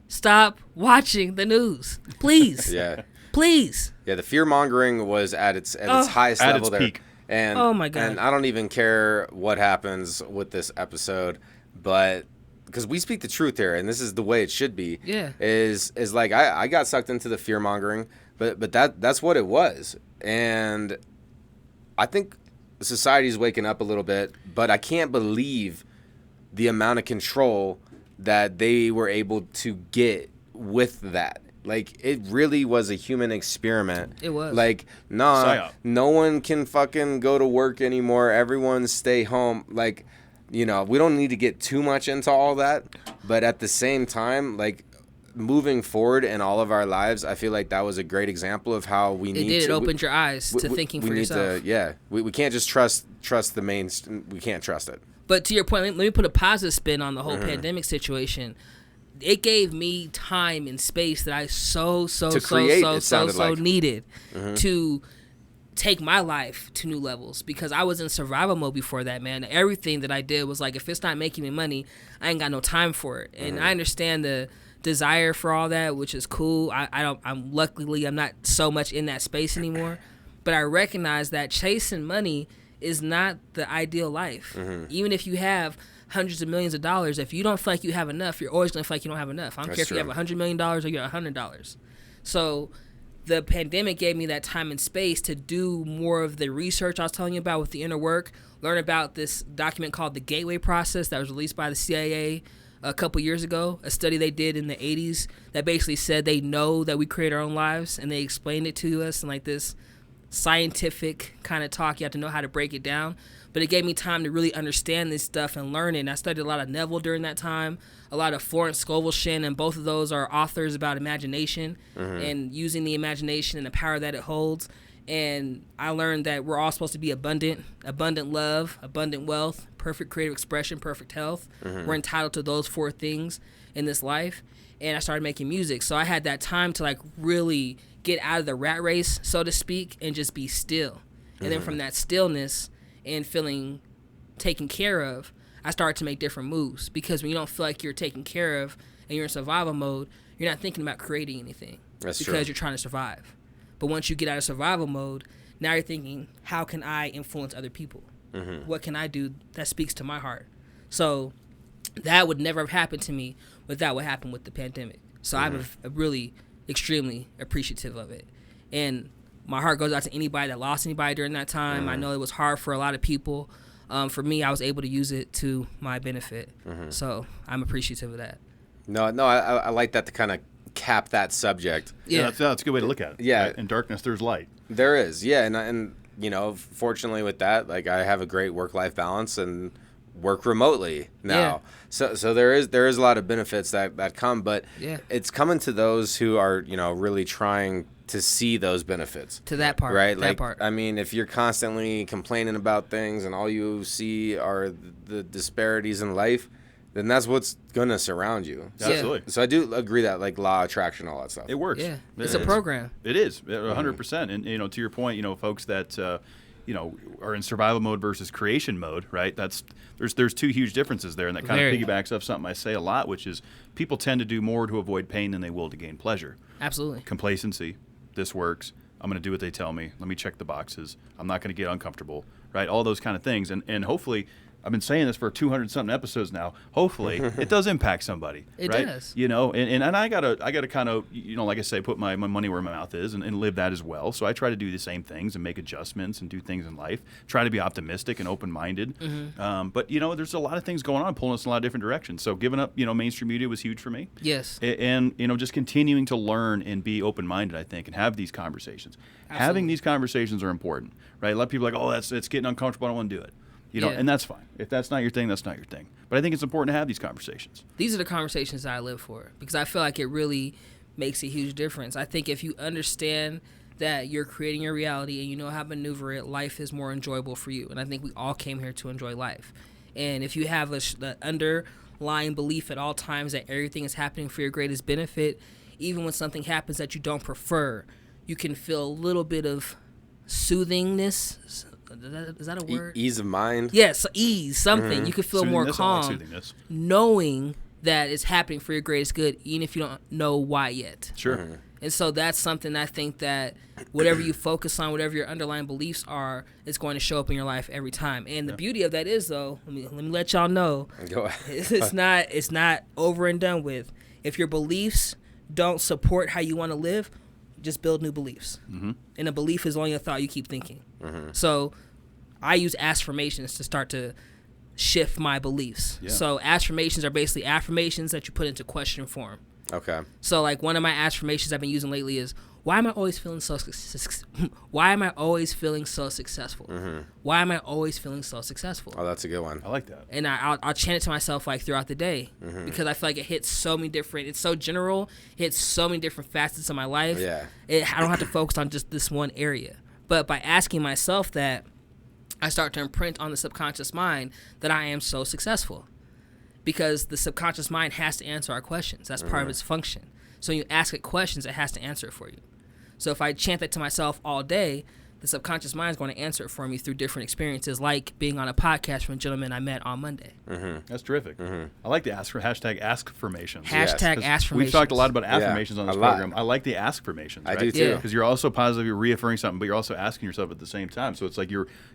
stop watching the news. Please. Yeah. Please. Yeah, the fear mongering was at its highest At level its there. peak. And Oh, my God. And I don't even care what happens with this episode, but because we speak the truth here, and this is the way it should be. Yeah. Is like I got sucked into the fear mongering, but that's what it was, and I think society's waking up a little bit, but I can't believe the amount of control that they were able to get with that. Like, it really was a human experiment. It was. Like, Psyop. no one can fucking go to work anymore. Everyone stay home. Like, you know, we don't need to get too much into all that. But at the same time, like, moving forward in all of our lives, I feel like that was a great example of how we need to. It opened your eyes to thinking for yourself. We can't just trust the main. We can't trust it. But to your point, let me put a positive spin on the whole pandemic situation. It gave me time and space that I so needed to take my life to new levels, because I was in survival mode before that, man. Everything that I did was like, if it's not making me money, I ain't got no time for it. And I understand the desire for all that, which is cool. I'm luckily not so much in that space anymore, but I recognize that chasing money is not the ideal life. Even if you have hundreds of millions of dollars, if you don't feel like you have enough, you're always going to feel like you don't have enough. I don't care if you have $100 million or you're $100. So the pandemic gave me that time and space to do more of the research I was telling you about with the inner work, learn about this document called the Gateway Process that was released by the CIA a couple years ago, a study they did in the 80s that basically said they know that we create our own lives, and they explained it to us in like this scientific kind of talk. You have to know how to break it down. But it gave me time to really understand this stuff and learn it. And I studied a lot of Neville during that time, a lot of Florence Scovel Shinn, and both of those are authors about imagination and using the imagination and the power that it holds. And I learned that we're all supposed to be abundant love, abundant wealth, perfect creative expression, perfect health. We're entitled to those 4 things in this life. And I started making music. So I had that time to like really get out of the rat race, so to speak, and just be still. And then from that stillness and feeling taken care of, I started to make different moves, because when you don't feel like you're taken care of and you're in survival mode, you're not thinking about creating anything. That's because true. you're trying to survive. But once you get out of survival mode, now you're thinking, how can I influence other people? What can I do that speaks to my heart? So that would never have happened to me without what happened with the pandemic. So I'm really extremely appreciative of it. And my heart goes out to anybody that lost anybody during that time. I know it was hard for a lot of people. For me, I was able to use it to my benefit. So I'm appreciative of that. No, I like that to kind of cap that subject. Yeah. That's a good way to look at it. Yeah. Right? In darkness, there's light. There is, yeah, and you know, fortunately with that, like, I have a great work-life balance and work remotely now. So there is a lot of benefits that come, but it's coming to those who are, you know, really trying to see those benefits. To that part, right? that Like, part. I mean, if you're constantly complaining about things and all you see are the disparities in life, then that's what's gonna surround you. Absolutely. So I do agree that, like, law of attraction, all that stuff. It works. Yeah, It it's a is. program. It is 100%. And you know, to your point, you know, folks that are in survival mode versus creation mode, right? There's two huge differences there, and that kind of piggybacks off something I say a lot, which is people tend to do more to avoid pain than they will to gain pleasure. Absolutely. Complacency. This works. I'm going to do what they tell me. Let me check the boxes. I'm not going to get uncomfortable, right? All those kind of things. And hopefully, I've been saying this for 200-something episodes now. Hopefully, it does impact somebody. It right? does. And I gotta kind of, like I say, put my money where my mouth is and live that as well. So I try to do the same things and make adjustments and do things in life. Try to be optimistic and open-minded. But there's a lot of things going on, pulling us in a lot of different directions. So giving up, mainstream media was huge for me. Yes. And just continuing to learn and be open-minded, I think, and have these conversations. Absolutely. Having these conversations are important, right? A lot of people are like, oh, it's getting uncomfortable. I don't want to do it. And that's fine. If that's not your thing, that's not your thing. But I think it's important to have these conversations. These are the conversations that I live for because I feel like it really makes a huge difference. I think if you understand that you're creating your reality and you know how to maneuver it, life is more enjoyable for you. And I think we all came here to enjoy life. And if you have the underlying belief at all times that everything is happening for your greatest benefit, even when something happens that you don't prefer, you can feel a little bit of soothingness. Is that a word? Ease of mind. Yes, ease, something. You can feel more calm knowing that it's happening for your greatest good, even if you don't know why yet. Sure. And so that's something I think that whatever you focus on, whatever your underlying beliefs are, is going to show up in your life every time. And the beauty of that is, though, let me let y'all know, Go ahead. it's not over and done with. If your beliefs don't support how you want to live, just build new beliefs. And a belief is only a thought you keep thinking. So I use affirmations to start to shift my beliefs. Yeah. So affirmations are basically affirmations that you put into question form. Okay. So like one of my affirmations I've been using lately is, why am I always feeling so why am I always feeling so successful? Why am I always feeling so successful? Oh, that's a good one. I like that. And I'll chant it to myself like throughout the day because I feel like it hits so many different, it's so general, it hits so many different facets of my life. Yeah. I don't have to focus on just this one area. But by asking myself that, I start to imprint on the subconscious mind that I am so successful. Because the subconscious mind has to answer our questions. That's part of its function. So when you ask it questions, it has to answer it for you. So if I chant that to myself all day, the subconscious mind is going to answer it for me through different experiences, like being on a podcast from a gentleman I met on Monday. That's terrific. I like the hashtag askformations. Hashtag askformations. We've talked a lot about affirmations on this program. I like the askformations. I right? do too. Because you're also positive, you're reaffirming something, but you're also asking yourself at the same time. So it's like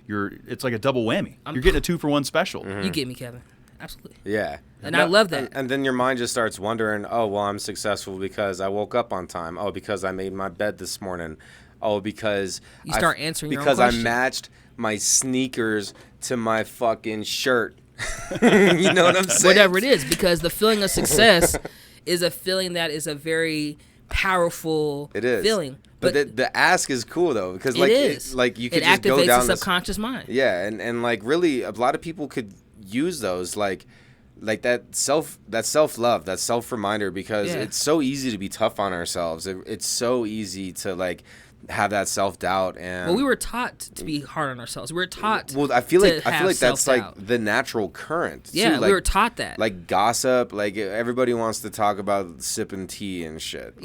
it's like a double whammy. You're getting a 2-for-1 special. You get me, Kevin. Absolutely. Yeah. And I love that. And then your mind just starts wondering, oh, well, I'm successful because I woke up on time. Oh, because I made my bed this morning. Oh, because you start answering your own because question. I matched my sneakers to my fucking shirt. You know what I'm saying? Whatever it is, because the feeling of success is a feeling that is a very powerful feeling. But the ask is cool though, because like you could just go activates down the subconscious mind. Yeah, and like really a lot of people could use those like that self love, that self reminder, because it's so easy to be tough on ourselves. It's so easy to like have that self doubt. And well, we were taught to be hard on ourselves. We were taught. Well, I feel like that's like the natural current. Yeah, too. we were taught that. Like gossip, like everybody wants to talk about sipping tea and shit.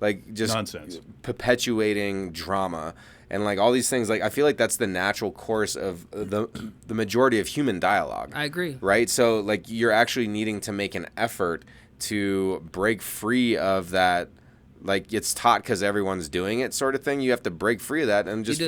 Like just nonsense, perpetuating drama. And like all these things, like I feel like that's the natural course of the majority of human dialogue. I agree. Right? So like you're actually needing to make an effort to break free of that. Like it's taught because everyone's doing it, sort of thing. You have to break free of that and just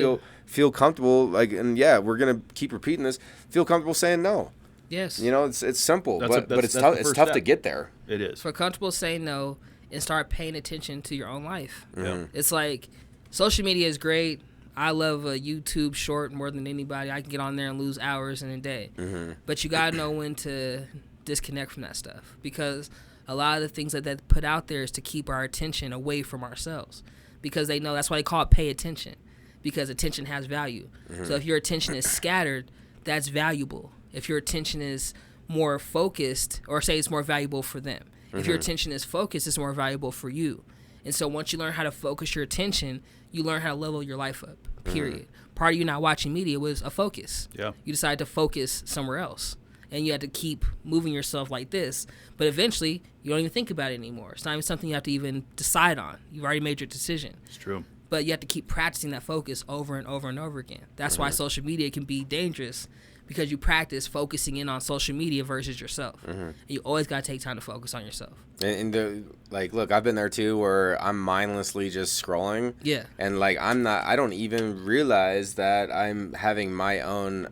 feel comfortable. Like, and yeah, we're gonna keep repeating this. Feel comfortable saying no. Yes. You know, it's simple, but it's tough. It's tough to get there. It is. Feel comfortable saying no and start paying attention to your own life. Mm-hmm. It's like social media is great. I love a YouTube short more than anybody. I can get on there and lose hours in a day. Mm-hmm. But you gotta know when to disconnect from that stuff, because a lot of the things that they put out there is to keep our attention away from ourselves, because they know that's why they call it pay attention, because attention has value. Mm-hmm. So if your attention is scattered, that's valuable. If your attention is more focused, or say it's more valuable for them. If your attention is focused, it's more valuable for you. And so once you learn how to focus your attention, you learn how to level your life up, period. Part of you not watching media was a focus. Yeah. You decided to focus somewhere else. And you had to keep moving yourself like this. But eventually, you don't even think about it anymore. It's not even something you have to even decide on. You've already made your decision. It's true. But you have to keep practicing that focus over and over and over again. That's why social media can be dangerous, because you practice focusing in on social media versus yourself. And you always got to take time to focus on yourself. Look, I've been there too, where I'm mindlessly just scrolling. Yeah. And like, I don't even realize that I'm having my own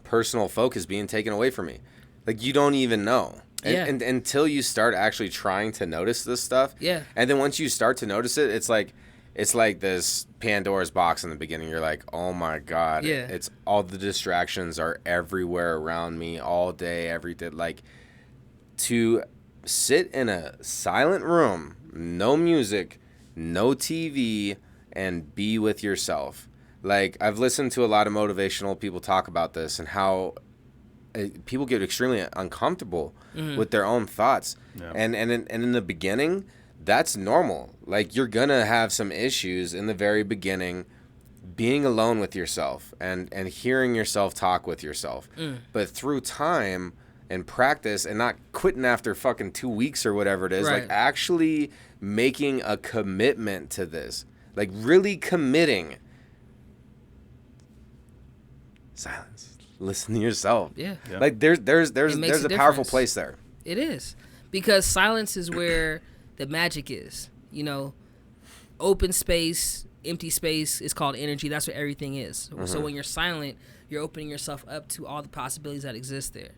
personal focus being taken away from me. Like, you don't even know. And until you start actually trying to notice this stuff. Yeah. And then once you start to notice it, it's like this Pandora's box in the beginning. You're like, oh my God. Yeah. It's all the distractions are everywhere around me all day, every day. Like, to sit in a silent room, no music, no TV, and be with yourself. Like, I've listened to a lot of motivational people talk about this and how people get extremely uncomfortable with their own thoughts. Yeah. And in the beginning, that's normal. Like, you're going to have some issues in the very beginning being alone with yourself and hearing yourself talk with yourself. But through time and practice, and not quitting after fucking 2 weeks or whatever it is, right. like actually making a commitment to this, like really committing. Silence. Listen to yourself. Yeah. Like there's a powerful place there. It is, because silence is where the magic is. You know, open space, empty space is called energy. That's what everything is. So when you're silent, you're opening yourself up to all the possibilities that exist there.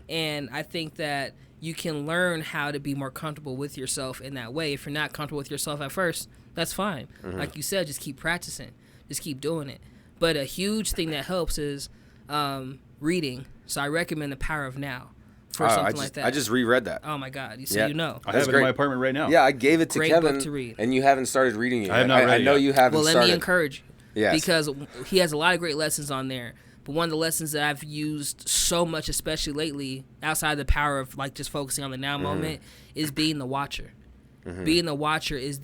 And I think that you can learn how to be more comfortable with yourself in that way. If you're not comfortable with yourself at first, that's fine. Like you said, just keep practicing. Just keep doing it. But a huge thing that helps is reading. So I recommend The Power of Now for something like that. I just reread that. Oh my God! You know. I have it in my apartment right now. Yeah, I gave it to Great Kevin, book to read. and you haven't started reading it. I have not read it I know yet. you haven't started. Well, let me encourage you. Yes. Because he has a lot of great lessons on there. But one of the lessons that I've used so much, especially lately, outside the power of like just focusing on the now moment, is being the watcher. Being the watcher is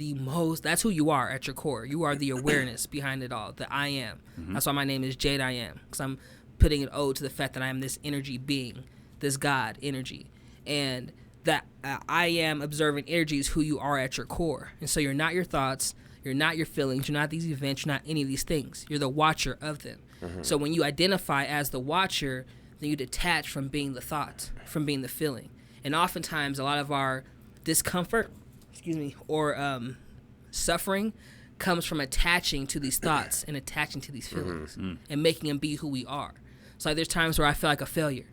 that's who you are at your core. You are the awareness behind it all, the I am. That's why my name is Jade IAM, because I'm putting an ode to the fact that I am this energy being, this God energy. And that I am observant energy is who you are at your core. And so you're not your thoughts, you're not your feelings, you're not these events, you're not any of these things. You're the watcher of them. So when you identify as the watcher, then you detach from being the thought, from being the feeling. And oftentimes a lot of our discomfort, or suffering comes from attaching to these thoughts and attaching to these feelings and making them be who we are. So like, there's times where I feel like a failure,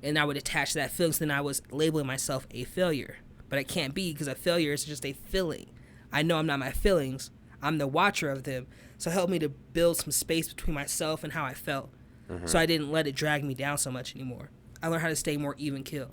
and I would attach to that feeling, so then I was labeling myself a failure. But I can't be, because a failure is just a feeling. I know I'm not my feelings. I'm the watcher of them. So it helped me to build some space between myself and how I felt. So I didn't let it drag me down so much anymore. I learned how to stay more even keel,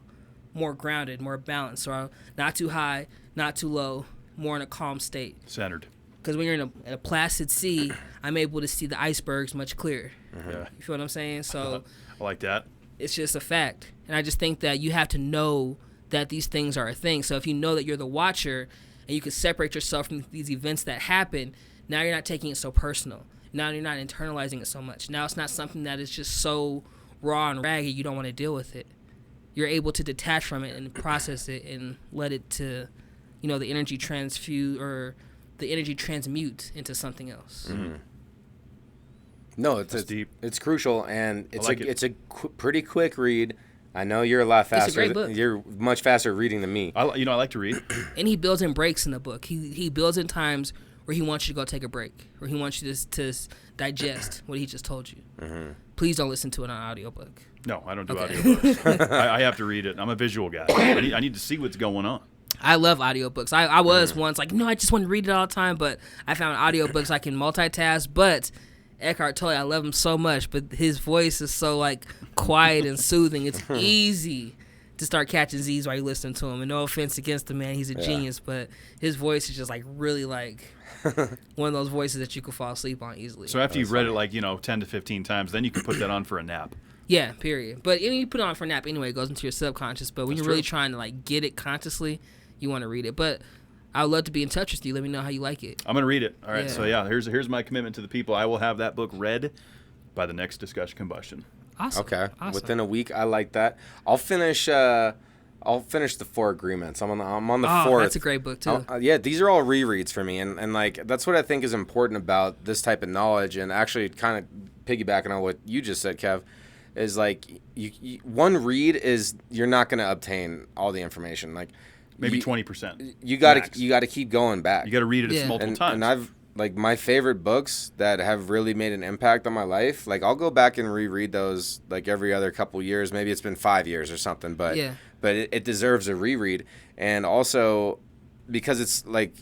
more grounded, more balanced. So not too high, not too low, more in a calm state. Centered. Because when you're in a placid sea, I'm able to see the icebergs much clearer. Yeah. You feel what I'm saying? So I like that. It's just a fact. And I just think that you have to know that these things are a thing. So if you know that you're the watcher and you can separate yourself from these events that happen, now you're not taking it so personal. Now you're not internalizing it so much. Now it's not something that is just so raw and ragged you don't want to deal with it. You're able to detach from it and process it and let it to, the energy the energy transmute into something else. No, it's deep. It's crucial, and it's a pretty quick read. I know you're a lot faster. It's a great book. You're much faster reading than me. I like to read. And he builds in breaks in the book. He builds in times where he wants you to go take a break, where he wants you to digest what he just told you. Please don't listen to it on audiobook. No, I don't do audiobooks. I have to read it. I'm a visual guy. I need to see what's going on. I love audiobooks. I was once like, no, I just want to read it all the time, but I found audiobooks I can multitask. But Eckhart Tolle, I love him so much, but his voice is so like quiet and soothing. It's easy to start catching Z's while you listen to him. And no offense against the man, he's a genius, but his voice is just like really like one of those voices that you could fall asleep on easily. So after you've read it like 10 to 15 times, then you can put that on for a nap. Yeah, period. But when you put it on for a nap anyway, it goes into your subconscious. But when you're really trying to like get it consciously, you want to read it. But I would love to be in touch with you. Let me know how you like it. I'm going to read it. All right. Yeah. So here's my commitment to the people. I will have that book read by the next Discussion Combustion. Awesome. Okay. Awesome. Within a week, I like that. I'll finish I'll finish the 4 Agreements. I'm on the Oh, 4th. that's a great book too. Yeah, these are all rereads for me, and like that's what I think is important about this type of knowledge. And actually, kind of piggybacking on what you just said, Kev, is like you one read is you're not going to obtain all the information. Like Maybe 20%. You got to keep going back. You got to read it multiple times. And I've like my favorite books that have really made an impact on my life. Like I'll go back and reread those like every other couple years. Maybe it's been 5 years or something, but it deserves a reread. And also because it's like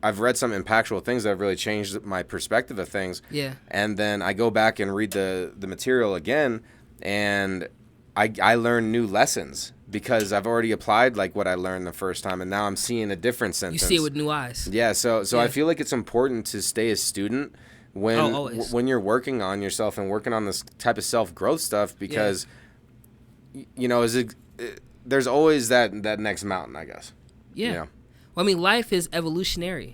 I've read some impactful things that have really changed my perspective of things. Yeah. And then I go back and read the material again, and I learn new lessons because I've already applied like what I learned the first time, and now I'm seeing a different sentence. You see it with new eyes. Yeah, so I feel like it's important to stay a student when you're working on yourself and working on this type of self-growth stuff because there's always that next mountain, I guess. Yeah. You know? Well, I mean, life is evolutionary.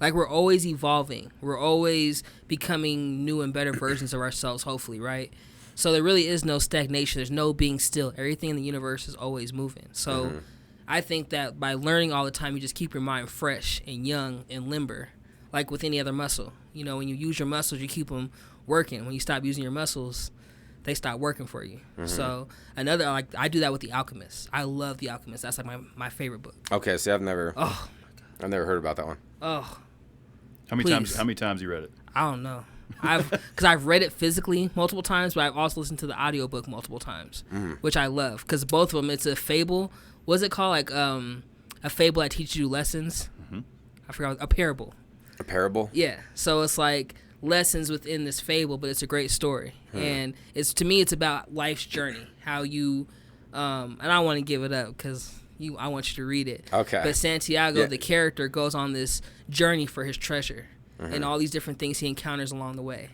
Like we're always evolving. We're always becoming new and better versions of ourselves, hopefully, right? So there really is no stagnation. There's no being still. Everything in the universe is always moving. So I think that by learning all the time, you just keep your mind fresh and young and limber, like with any other muscle. You know, when you use your muscles, you keep them working. When you stop using your muscles, they stop working for you. So I do that with The Alchemist. I love The Alchemist. That's like my favorite book. Okay, see, I've never heard about that one. Oh, How many times you read it? I don't know. Because I've read it physically multiple times, but I've also listened to the audiobook multiple times, which I love. Because both of them, it's a fable. What's it called? Like a fable that teaches you lessons. I forgot. A parable. A parable? Yeah. So it's like lessons within this fable, but it's a great story. And to me, it's about life's journey. How you, and I don't want to give it up because I want you to read it. Okay. But Santiago, the character, goes on this journey for his treasure. And all these different things he encounters along the way.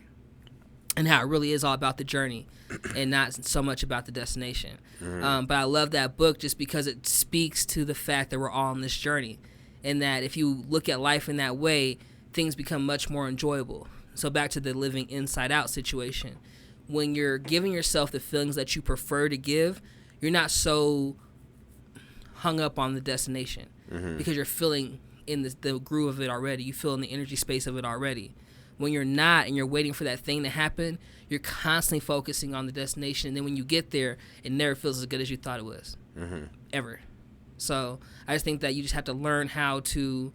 And how it really is all about the journey and not so much about the destination. But I love that book just because it speaks to the fact that we're all on this journey. And that if you look at life in that way, things become much more enjoyable. So back to the living inside out situation. When you're giving yourself the feelings that you prefer to give, you're not so hung up on the destination because you're feeling in the groove of it already. You feel in the energy space of it already. When you're not and you're waiting for that thing to happen, you're constantly focusing on the destination. And then when you get there, it never feels as good as you thought it was. Ever. So I just think that you just have to learn how to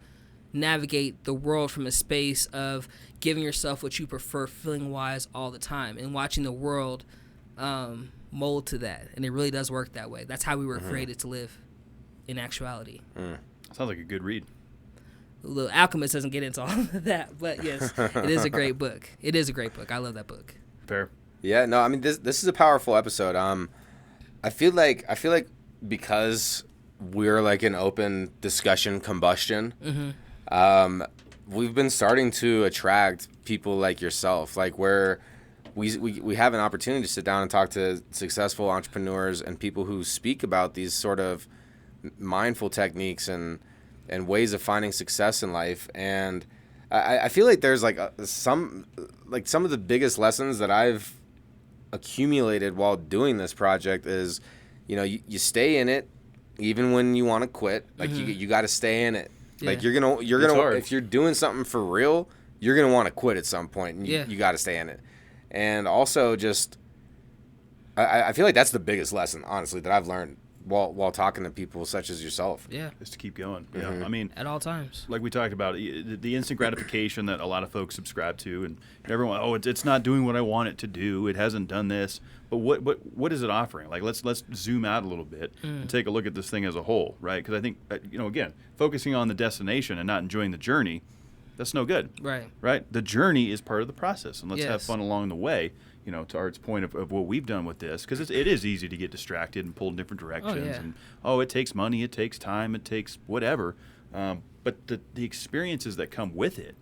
navigate the world from a space of giving yourself what you prefer feeling-wise all the time and watching the world mold to that. And it really does work that way. That's how we were created to live in actuality. Sounds like a good read. The Alchemist doesn't get into all of that, but yes, it is a great book. It is a great book. I love that book. Fair. Yeah, no, I mean this is a powerful episode. I feel like because we're like an open discussion combustion, we've been starting to attract people like yourself, like where we have an opportunity to sit down and talk to successful entrepreneurs and people who speak about these sort of mindful techniques and ways of finding success in life. And I feel like there's like some of the biggest lessons that I've accumulated while doing this project is, you stay in it even when you want to quit. Like you got to stay in it. Yeah. Like you're gonna if you're doing something for real, you're gonna want to quit at some point, and you got to stay in it. And also just I feel like that's the biggest lesson, honestly, that I've learned while talking to people such as yourself. Yeah. Is to keep going. Yeah. I mean, at all times. Like we talked about, the instant gratification that a lot of folks subscribe to, and everyone, it's not doing what I want it to do. It hasn't done this. But what is it offering? Like let's zoom out a little bit and take a look at this thing as a whole, right? Because I think again, focusing on the destination and not enjoying the journey, that's no good. Right. Right. The journey is part of the process, and let's have fun along the way. To Art's point of what we've done with this, because it is easy to get distracted and pulled in different directions. And it takes money, it takes time, it takes whatever. But the experiences that come with it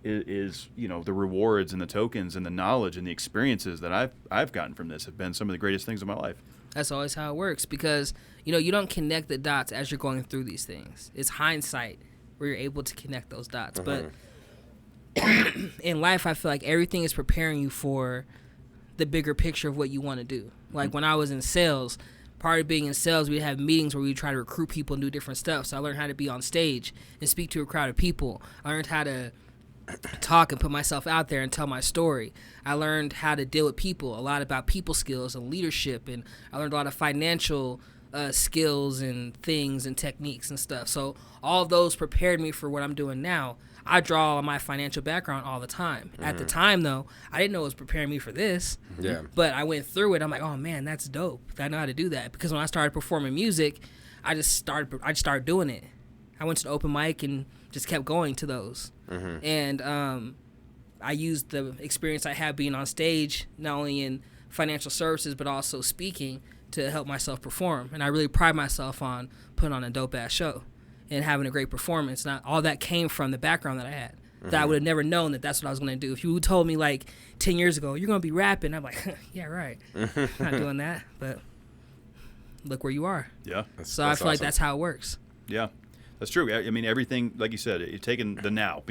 is the rewards and the tokens and the knowledge and the experiences that I've gotten from this have been some of the greatest things of my life. That's always how it works, because you don't connect the dots as you're going through these things. It's hindsight where you're able to connect those dots. But in life, I feel like everything is preparing you for the bigger picture of what you want to do. Like when I was in sales, part of being in sales, we have meetings where we try to recruit people and do different stuff. So I learned how to be on stage and speak to a crowd of people. I learned how to talk and put myself out there and tell my story. I learned how to deal with people, a lot about people skills and leadership, and I learned a lot of financial skills and things and techniques and stuff. So all of those prepared me for what I'm doing now. I draw on my financial background all the time. At the time, though, I didn't know it was preparing me for this. Yeah. But I went through it. I'm like, oh man, that's dope. I know how to do that. Because when I started performing music, I just started doing it. I went to the open mic and just kept going to those. And I used the experience I had being on stage, not only in financial services but also speaking, to help myself perform. And I really pride myself on putting on a dope ass show and having a great performance. Not all that came from the background that I had. That I would have never known that that's what I was going to do. If you told me like 10 years ago, you're going to be rapping, I'm like, yeah, right. Not doing that, but look where you are. Yeah. So I feel like that's how it works. Yeah, that's true. I mean, everything, like you said, you're taking the now,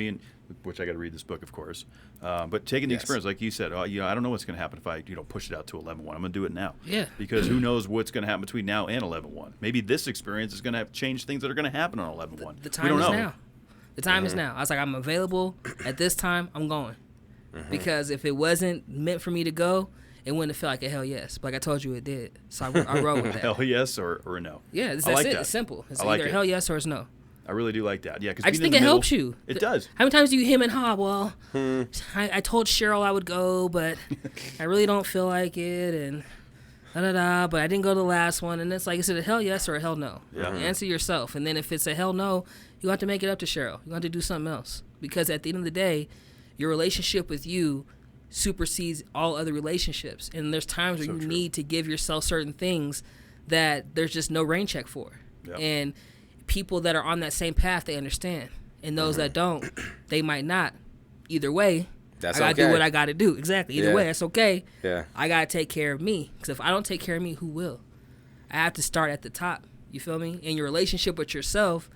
which I got to read this book, of course, but taking the experience, like you said, I don't know what's going to happen if I push it out to 11-1. I'm going to do it now. Yeah. Because who knows what's going to happen between now and 11-1. Maybe this experience is going to have changed things that are going to happen on 11-1. The time is now. The time is now. I was like, I'm available at this time. I'm going. Because if it wasn't meant for me to go, it wouldn't have felt like a hell yes. But like I told you, it did. So I rode with that. Hell yes or a no. Yeah, that's like it. that. It's simple. It's like either it. hell yes or it's no. I really do like that. Yeah, because I just think it helps you. It does. How many times do you hem and haw? Well, I told Cheryl I would go, but I really don't feel like it, and da-da-da, but I didn't go to the last one. And it's like, is it a hell yes or a hell no? Yeah. Answer yourself. And then if it's a hell no, you have to make it up to Cheryl. You have to do something else. Because at the end of the day, your relationship with you supersedes all other relationships. And there's times where you need to give yourself certain things that there's just no rain check for. Yep. And people that are on that same path, they understand. And those that don't, they might not. Either way, That's I gotta okay. do what I gotta do. Exactly. Either way, that's okay. Yeah. I gotta take care of me. Because if I don't take care of me, who will? I have to start at the top. You feel me? And your relationship with yourself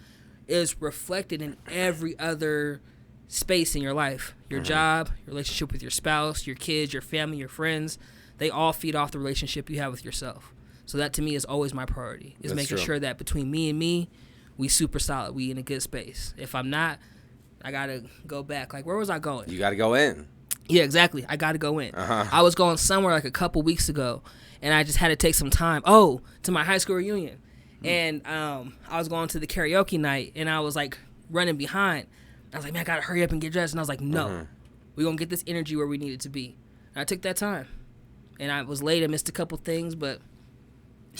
is reflected in every other space in your life. Your job, your relationship with your spouse, your kids, your family, your friends. They all feed off the relationship you have with yourself. So that to me is always my priority. Is That's making true. sure that between me and me, we super solid. We in a good space. If I'm not, I gotta go back. Like, where was I going? You got to go in. Yeah, exactly. I got to go in. I was going somewhere like a couple weeks ago, and I just had to take some time. Oh, to my high school reunion. And I was going to the karaoke night, and I was, like, running behind. I was like, man, I got to hurry up and get dressed. And I was like, no. We're going to get this energy where we need it to be. And I took that time. And I was late. I missed a couple things, but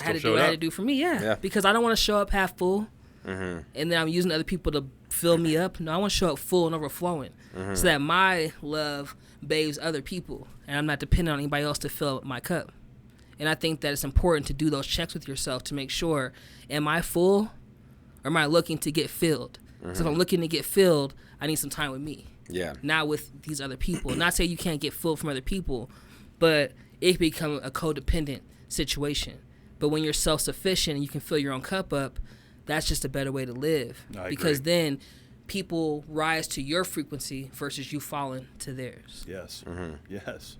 I had to do what I had to do for me, yeah. Because I don't want to show up half full, and then I'm using other people to fill me up. No, I want to show up full and overflowing so that my love bathes other people, and I'm not dependent on anybody else to fill my cup. And I think that it's important to do those checks with yourself to make sure, am I full or am I looking to get filled? So if I'm looking to get filled, I need some time with me. Yeah. Not with these other people. Not say you can't get filled from other people, but it can become a codependent situation. But when you're self-sufficient and you can fill your own cup up, that's just a better way to live. I because agree. then people rise to your frequency versus you falling to theirs. Yes. Yes.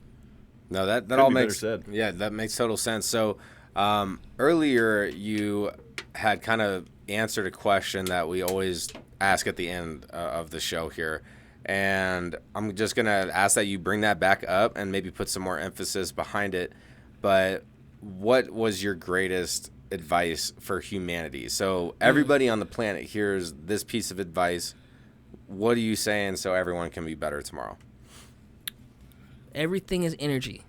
No, that Couldn't all be better makes said. Yeah, that makes total sense. So earlier you had kind of answered a question that we always ask at the end of the show here, and I'm just gonna ask that you bring that back up and maybe put some more emphasis behind it. But what was your greatest advice for humanity? So everybody on the planet hears this piece of advice. What are you saying so everyone can be better tomorrow? Everything is energy.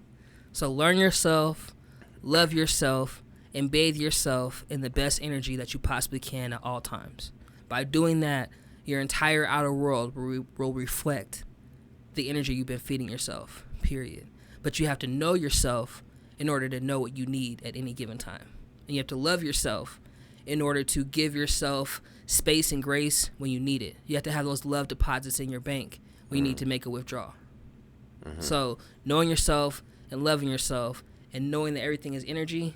So learn yourself, love yourself, and bathe yourself in the best energy that you possibly can at all times. By doing that, your entire outer world will reflect the energy you've been feeding yourself, period. But you have to know yourself in order to know what you need at any given time. And you have to love yourself in order to give yourself space and grace when you need it. You have to have those love deposits in your bank when you need to make a withdrawal. So knowing yourself and loving yourself and knowing that everything is energy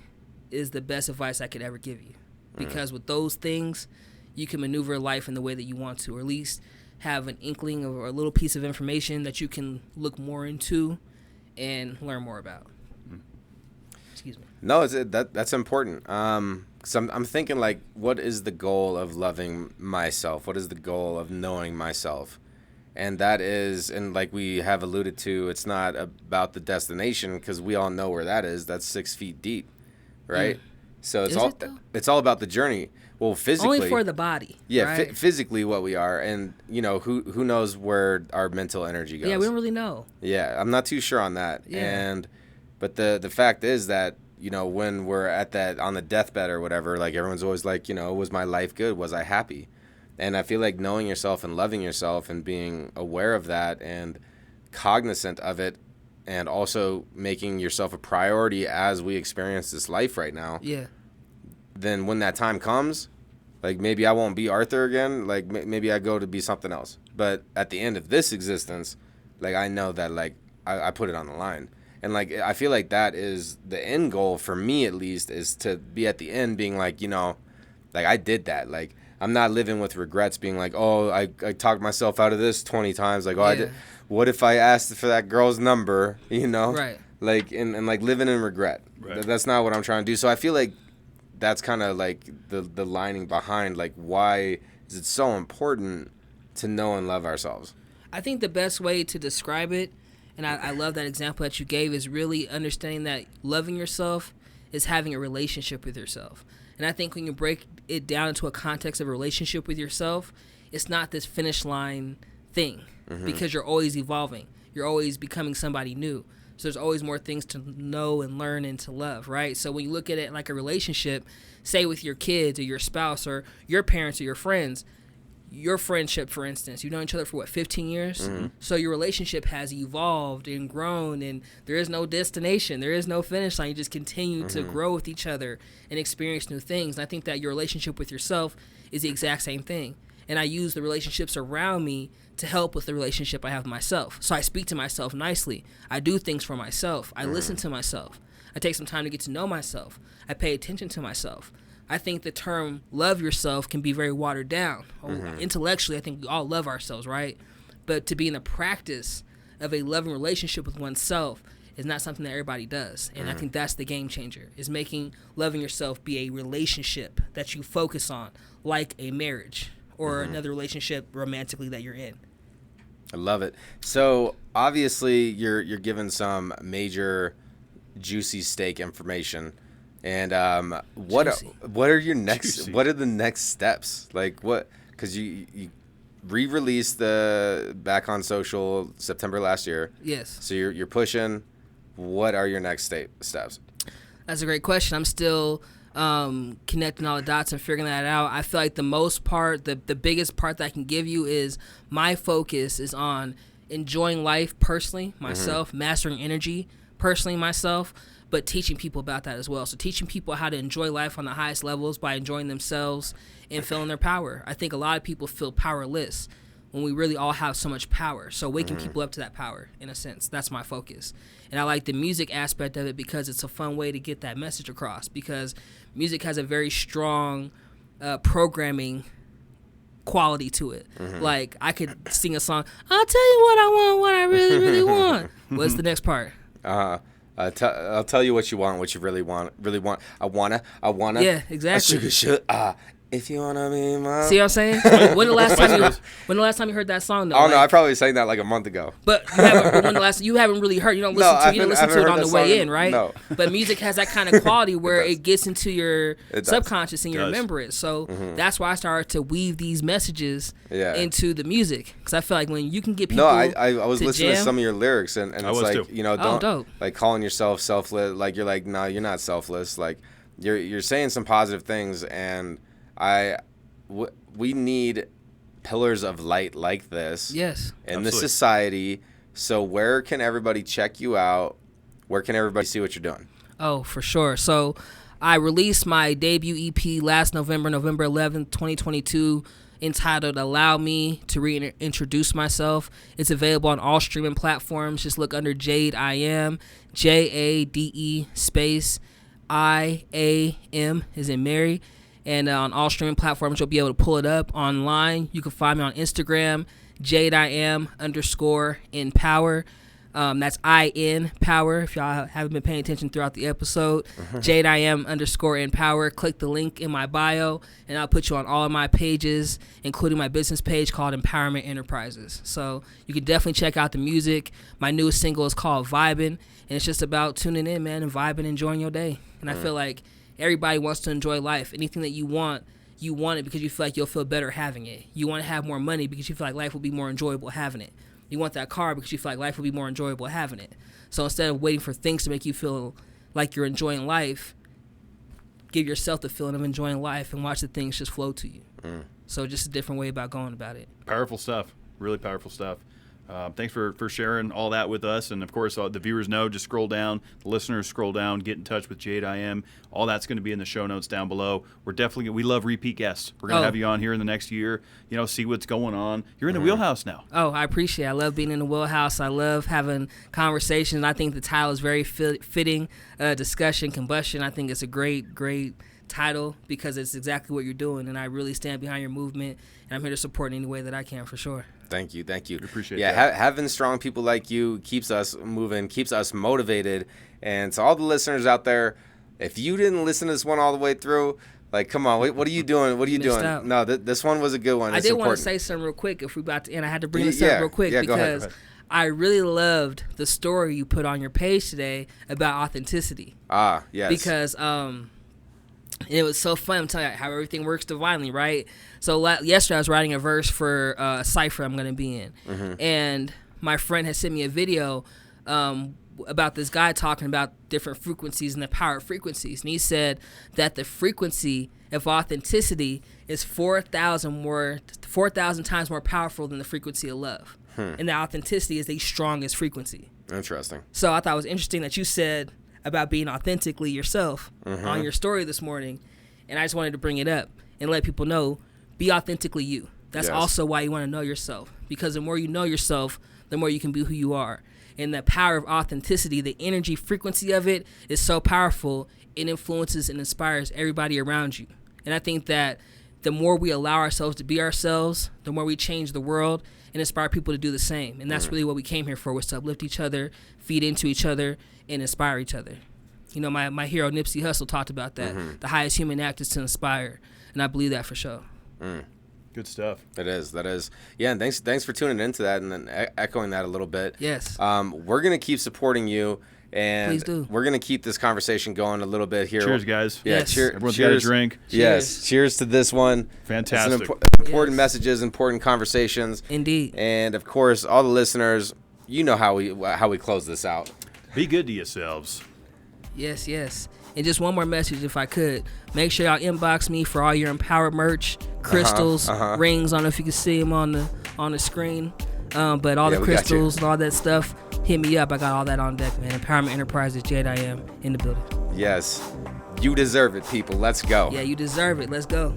is the best advice I could ever give you. Because with those things, you can maneuver life in the way that you want to, or at least have an inkling or a little piece of information that you can look more into and learn more about. Excuse me. No, that's important. 'Cause I'm thinking like, what is the goal of loving myself? What is the goal of knowing myself? And that is, and like we have alluded to, it's not about the destination because we all know where that is. That's 6 feet deep, right? So it's all about the journey. Well, physically, only for the body. Yeah, right? Physically what we are, and who knows where our mental energy goes. Yeah, we don't really know. Yeah, I'm not too sure on that. Yeah. But the fact is that when we're on the deathbed or whatever, like everyone's always like, was my life good? Was I happy? And I feel like knowing yourself and loving yourself and being aware of that and cognizant of it, and also making yourself a priority as we experience this life right now. Yeah. Then when that time comes, like maybe I won't be Arthur again. Like maybe I go to be something else. But at the end of this existence, like I know that like I put it on the line. And like I feel like that is the end goal for me, at least, is to be at the end being like, like I did that. Like I'm not living with regrets, being like, oh, I talked myself out of this 20 times. Like, I did. What if I asked for that girl's number? Right. Like and like living in regret. Right. That's not what I'm trying to do. So I feel like that's kind of like the lining behind like why is it so important to know and love ourselves. I think the best way to describe it, and I love that example that you gave, is really understanding that loving yourself is having a relationship with yourself. And I think when you break it down into a context of a relationship with yourself, it's not this finish line thing, because you're always evolving. You're always becoming somebody new. So there's always more things to know and learn and to love, right? So when you look at it like a relationship, say with your kids or your spouse or your parents or your friends, your friendship, for instance, you've known each other for 15 years? So your relationship has evolved and grown, and there is no destination. There is no finish line. You just continue to grow with each other and experience new things. And I think that your relationship with yourself is the exact same thing. And I use the relationships around me to help with the relationship I have with myself. So I speak to myself nicely. I do things for myself. I listen to myself. I take some time to get to know myself. I pay attention to myself. I think the term love yourself can be very watered down. Intellectually, I think we all love ourselves, right? But to be in the practice of a loving relationship with oneself is not something that everybody does. And I think that's the game changer, is making loving yourself be a relationship that you focus on, like a marriage or another relationship romantically that you're in. I love it. So obviously you're given some major juicy steak information. And what are your next? Juicy. What are the next steps? Like what? Because you re-released the back on social September last year. Yes. So you're pushing. What are your next steps? That's a great question. I'm still connecting all the dots and figuring that out. I feel like the most part, the biggest part that I can give you is my focus is on enjoying life personally, myself, mastering energy personally, myself, but teaching people about that as well. So teaching people how to enjoy life on the highest levels by enjoying themselves and feeling their power. I think a lot of people feel powerless when we really all have so much power. So waking people up to that power, in a sense, that's my focus. And I like the music aspect of it because it's a fun way to get that message across, because music has a very strong programming quality to it. Like, I could sing a song, I'll tell you what I want, what I really, really want. What's the next part? I'll tell you what you want, what you really want. I wanna. Yeah, exactly. If you wanna be my. See what I'm saying? When the last time you heard that song though? Oh no, I probably sang that like a month ago. But you haven't really heard. You don't listen you listen to it on the way in, right? No. But music has that kind of quality where it gets into your subconscious and you remember it. So that's why I started to weave these messages into the music, because I feel like when you can get people. No, I was listening to some of your lyrics and it's like too. Don't like calling yourself selfless. Like you're like, no, you're not selfless. Like you're saying some positive things, and we need pillars of light like this in the society. So where can everybody check you out? Where can everybody see what you're doing? Oh, for sure. So I released my debut EP last November 11th, 2022, entitled Allow Me to Reintroduce Myself. It's available on all streaming platforms. Just look under Jade IAM, JADE space IAM as in Mary. And on all streaming platforms, you'll be able to pull it up online. You can find me on Instagram, JadeIAM_empower. That's IN Power. If y'all haven't been paying attention throughout the episode, Jade IAM _ Power. Click the link in my bio, and I'll put you on all of my pages, including my business page called Empowerment Enterprises. So you can definitely check out the music. My newest single is called Vibin', and it's just about tuning in, man, and vibing, enjoying your day. And I feel like everybody wants to enjoy life. Anything that you want it because you feel like you'll feel better having it. You want to have more money because you feel like life will be more enjoyable having it. You want that car because you feel like life will be more enjoyable having it. So instead of waiting for things to make you feel like you're enjoying life, give yourself the feeling of enjoying life and watch the things just flow to you. So just a different way about going about it. Powerful stuff. Really powerful stuff. Thanks for sharing all that with us. And, of course, the viewers know, just scroll down. The listeners scroll down. Get in touch with Jade IAM. All that's going to be in the show notes down below. We love repeat guests. We're going to have you on here in the next year, see what's going on. You're in the wheelhouse now. Oh, I appreciate it. I love being in the wheelhouse. I love having conversations. I think the title is very fitting. Discussion, Combustion. I think it's a great title because it's exactly what you're doing. And I really stand behind your movement. And I'm here to support in any way that I can, for sure. Thank you. We appreciate that. Having strong people like you keeps us moving, keeps us motivated. And to all the listeners out there, if you didn't listen to this one all the way through, like, come on, what are you doing? What are you doing? Out. No, this one was a good one. I did want to say something real quick if we about to end. I had to bring this up real quick because I really loved the story you put on your page today about authenticity. Ah, yes. Because it was so fun. I'm telling you how everything works divinely, right? So yesterday I was writing a verse for a cipher I'm going to be in. And my friend had sent me a video about this guy talking about different frequencies and the power of frequencies. And he said that the frequency of authenticity is 4,000 times more powerful than the frequency of love. And the authenticity is the strongest frequency. Interesting. So I thought it was interesting that you said about being authentically yourself on your story this morning. And I just wanted to bring it up and let people know, be authentically you. That's also why you want to know yourself, because the more you know yourself, the more you can be who you are. And the power of authenticity, the energy frequency of it is so powerful, it influences and inspires everybody around you. And I think that the more we allow ourselves to be ourselves, the more we change the world and inspire people to do the same. And that's really what we came here for, was to uplift each other, feed into each other, and inspire each other. My hero Nipsey Hussle talked about that. The highest human act is to inspire. And I believe that for sure. Good stuff. That is. Yeah, and thanks for tuning into that and then echoing that a little bit. Yes. We're going to keep supporting you. And please do. We're going to keep this conversation going a little bit here. Cheers, guys. Yeah, yes. Everyone's got a drink. Yes. Cheers to this one. Fantastic. Important messages, important conversations. Indeed. And, of course, all the listeners, you know how we close this out. Be good to yourselves. Yes. And just one more message, if I could. Make sure y'all inbox me for all your Empowered merch, crystals, rings. I don't know if you can see them on the screen. But all the crystals and all that stuff, hit me up. I got all that on deck, man. Empowerment Enterprises, Jade IAM in the building. Yes. You deserve it, people. Let's go. Yeah, you deserve it. Let's go.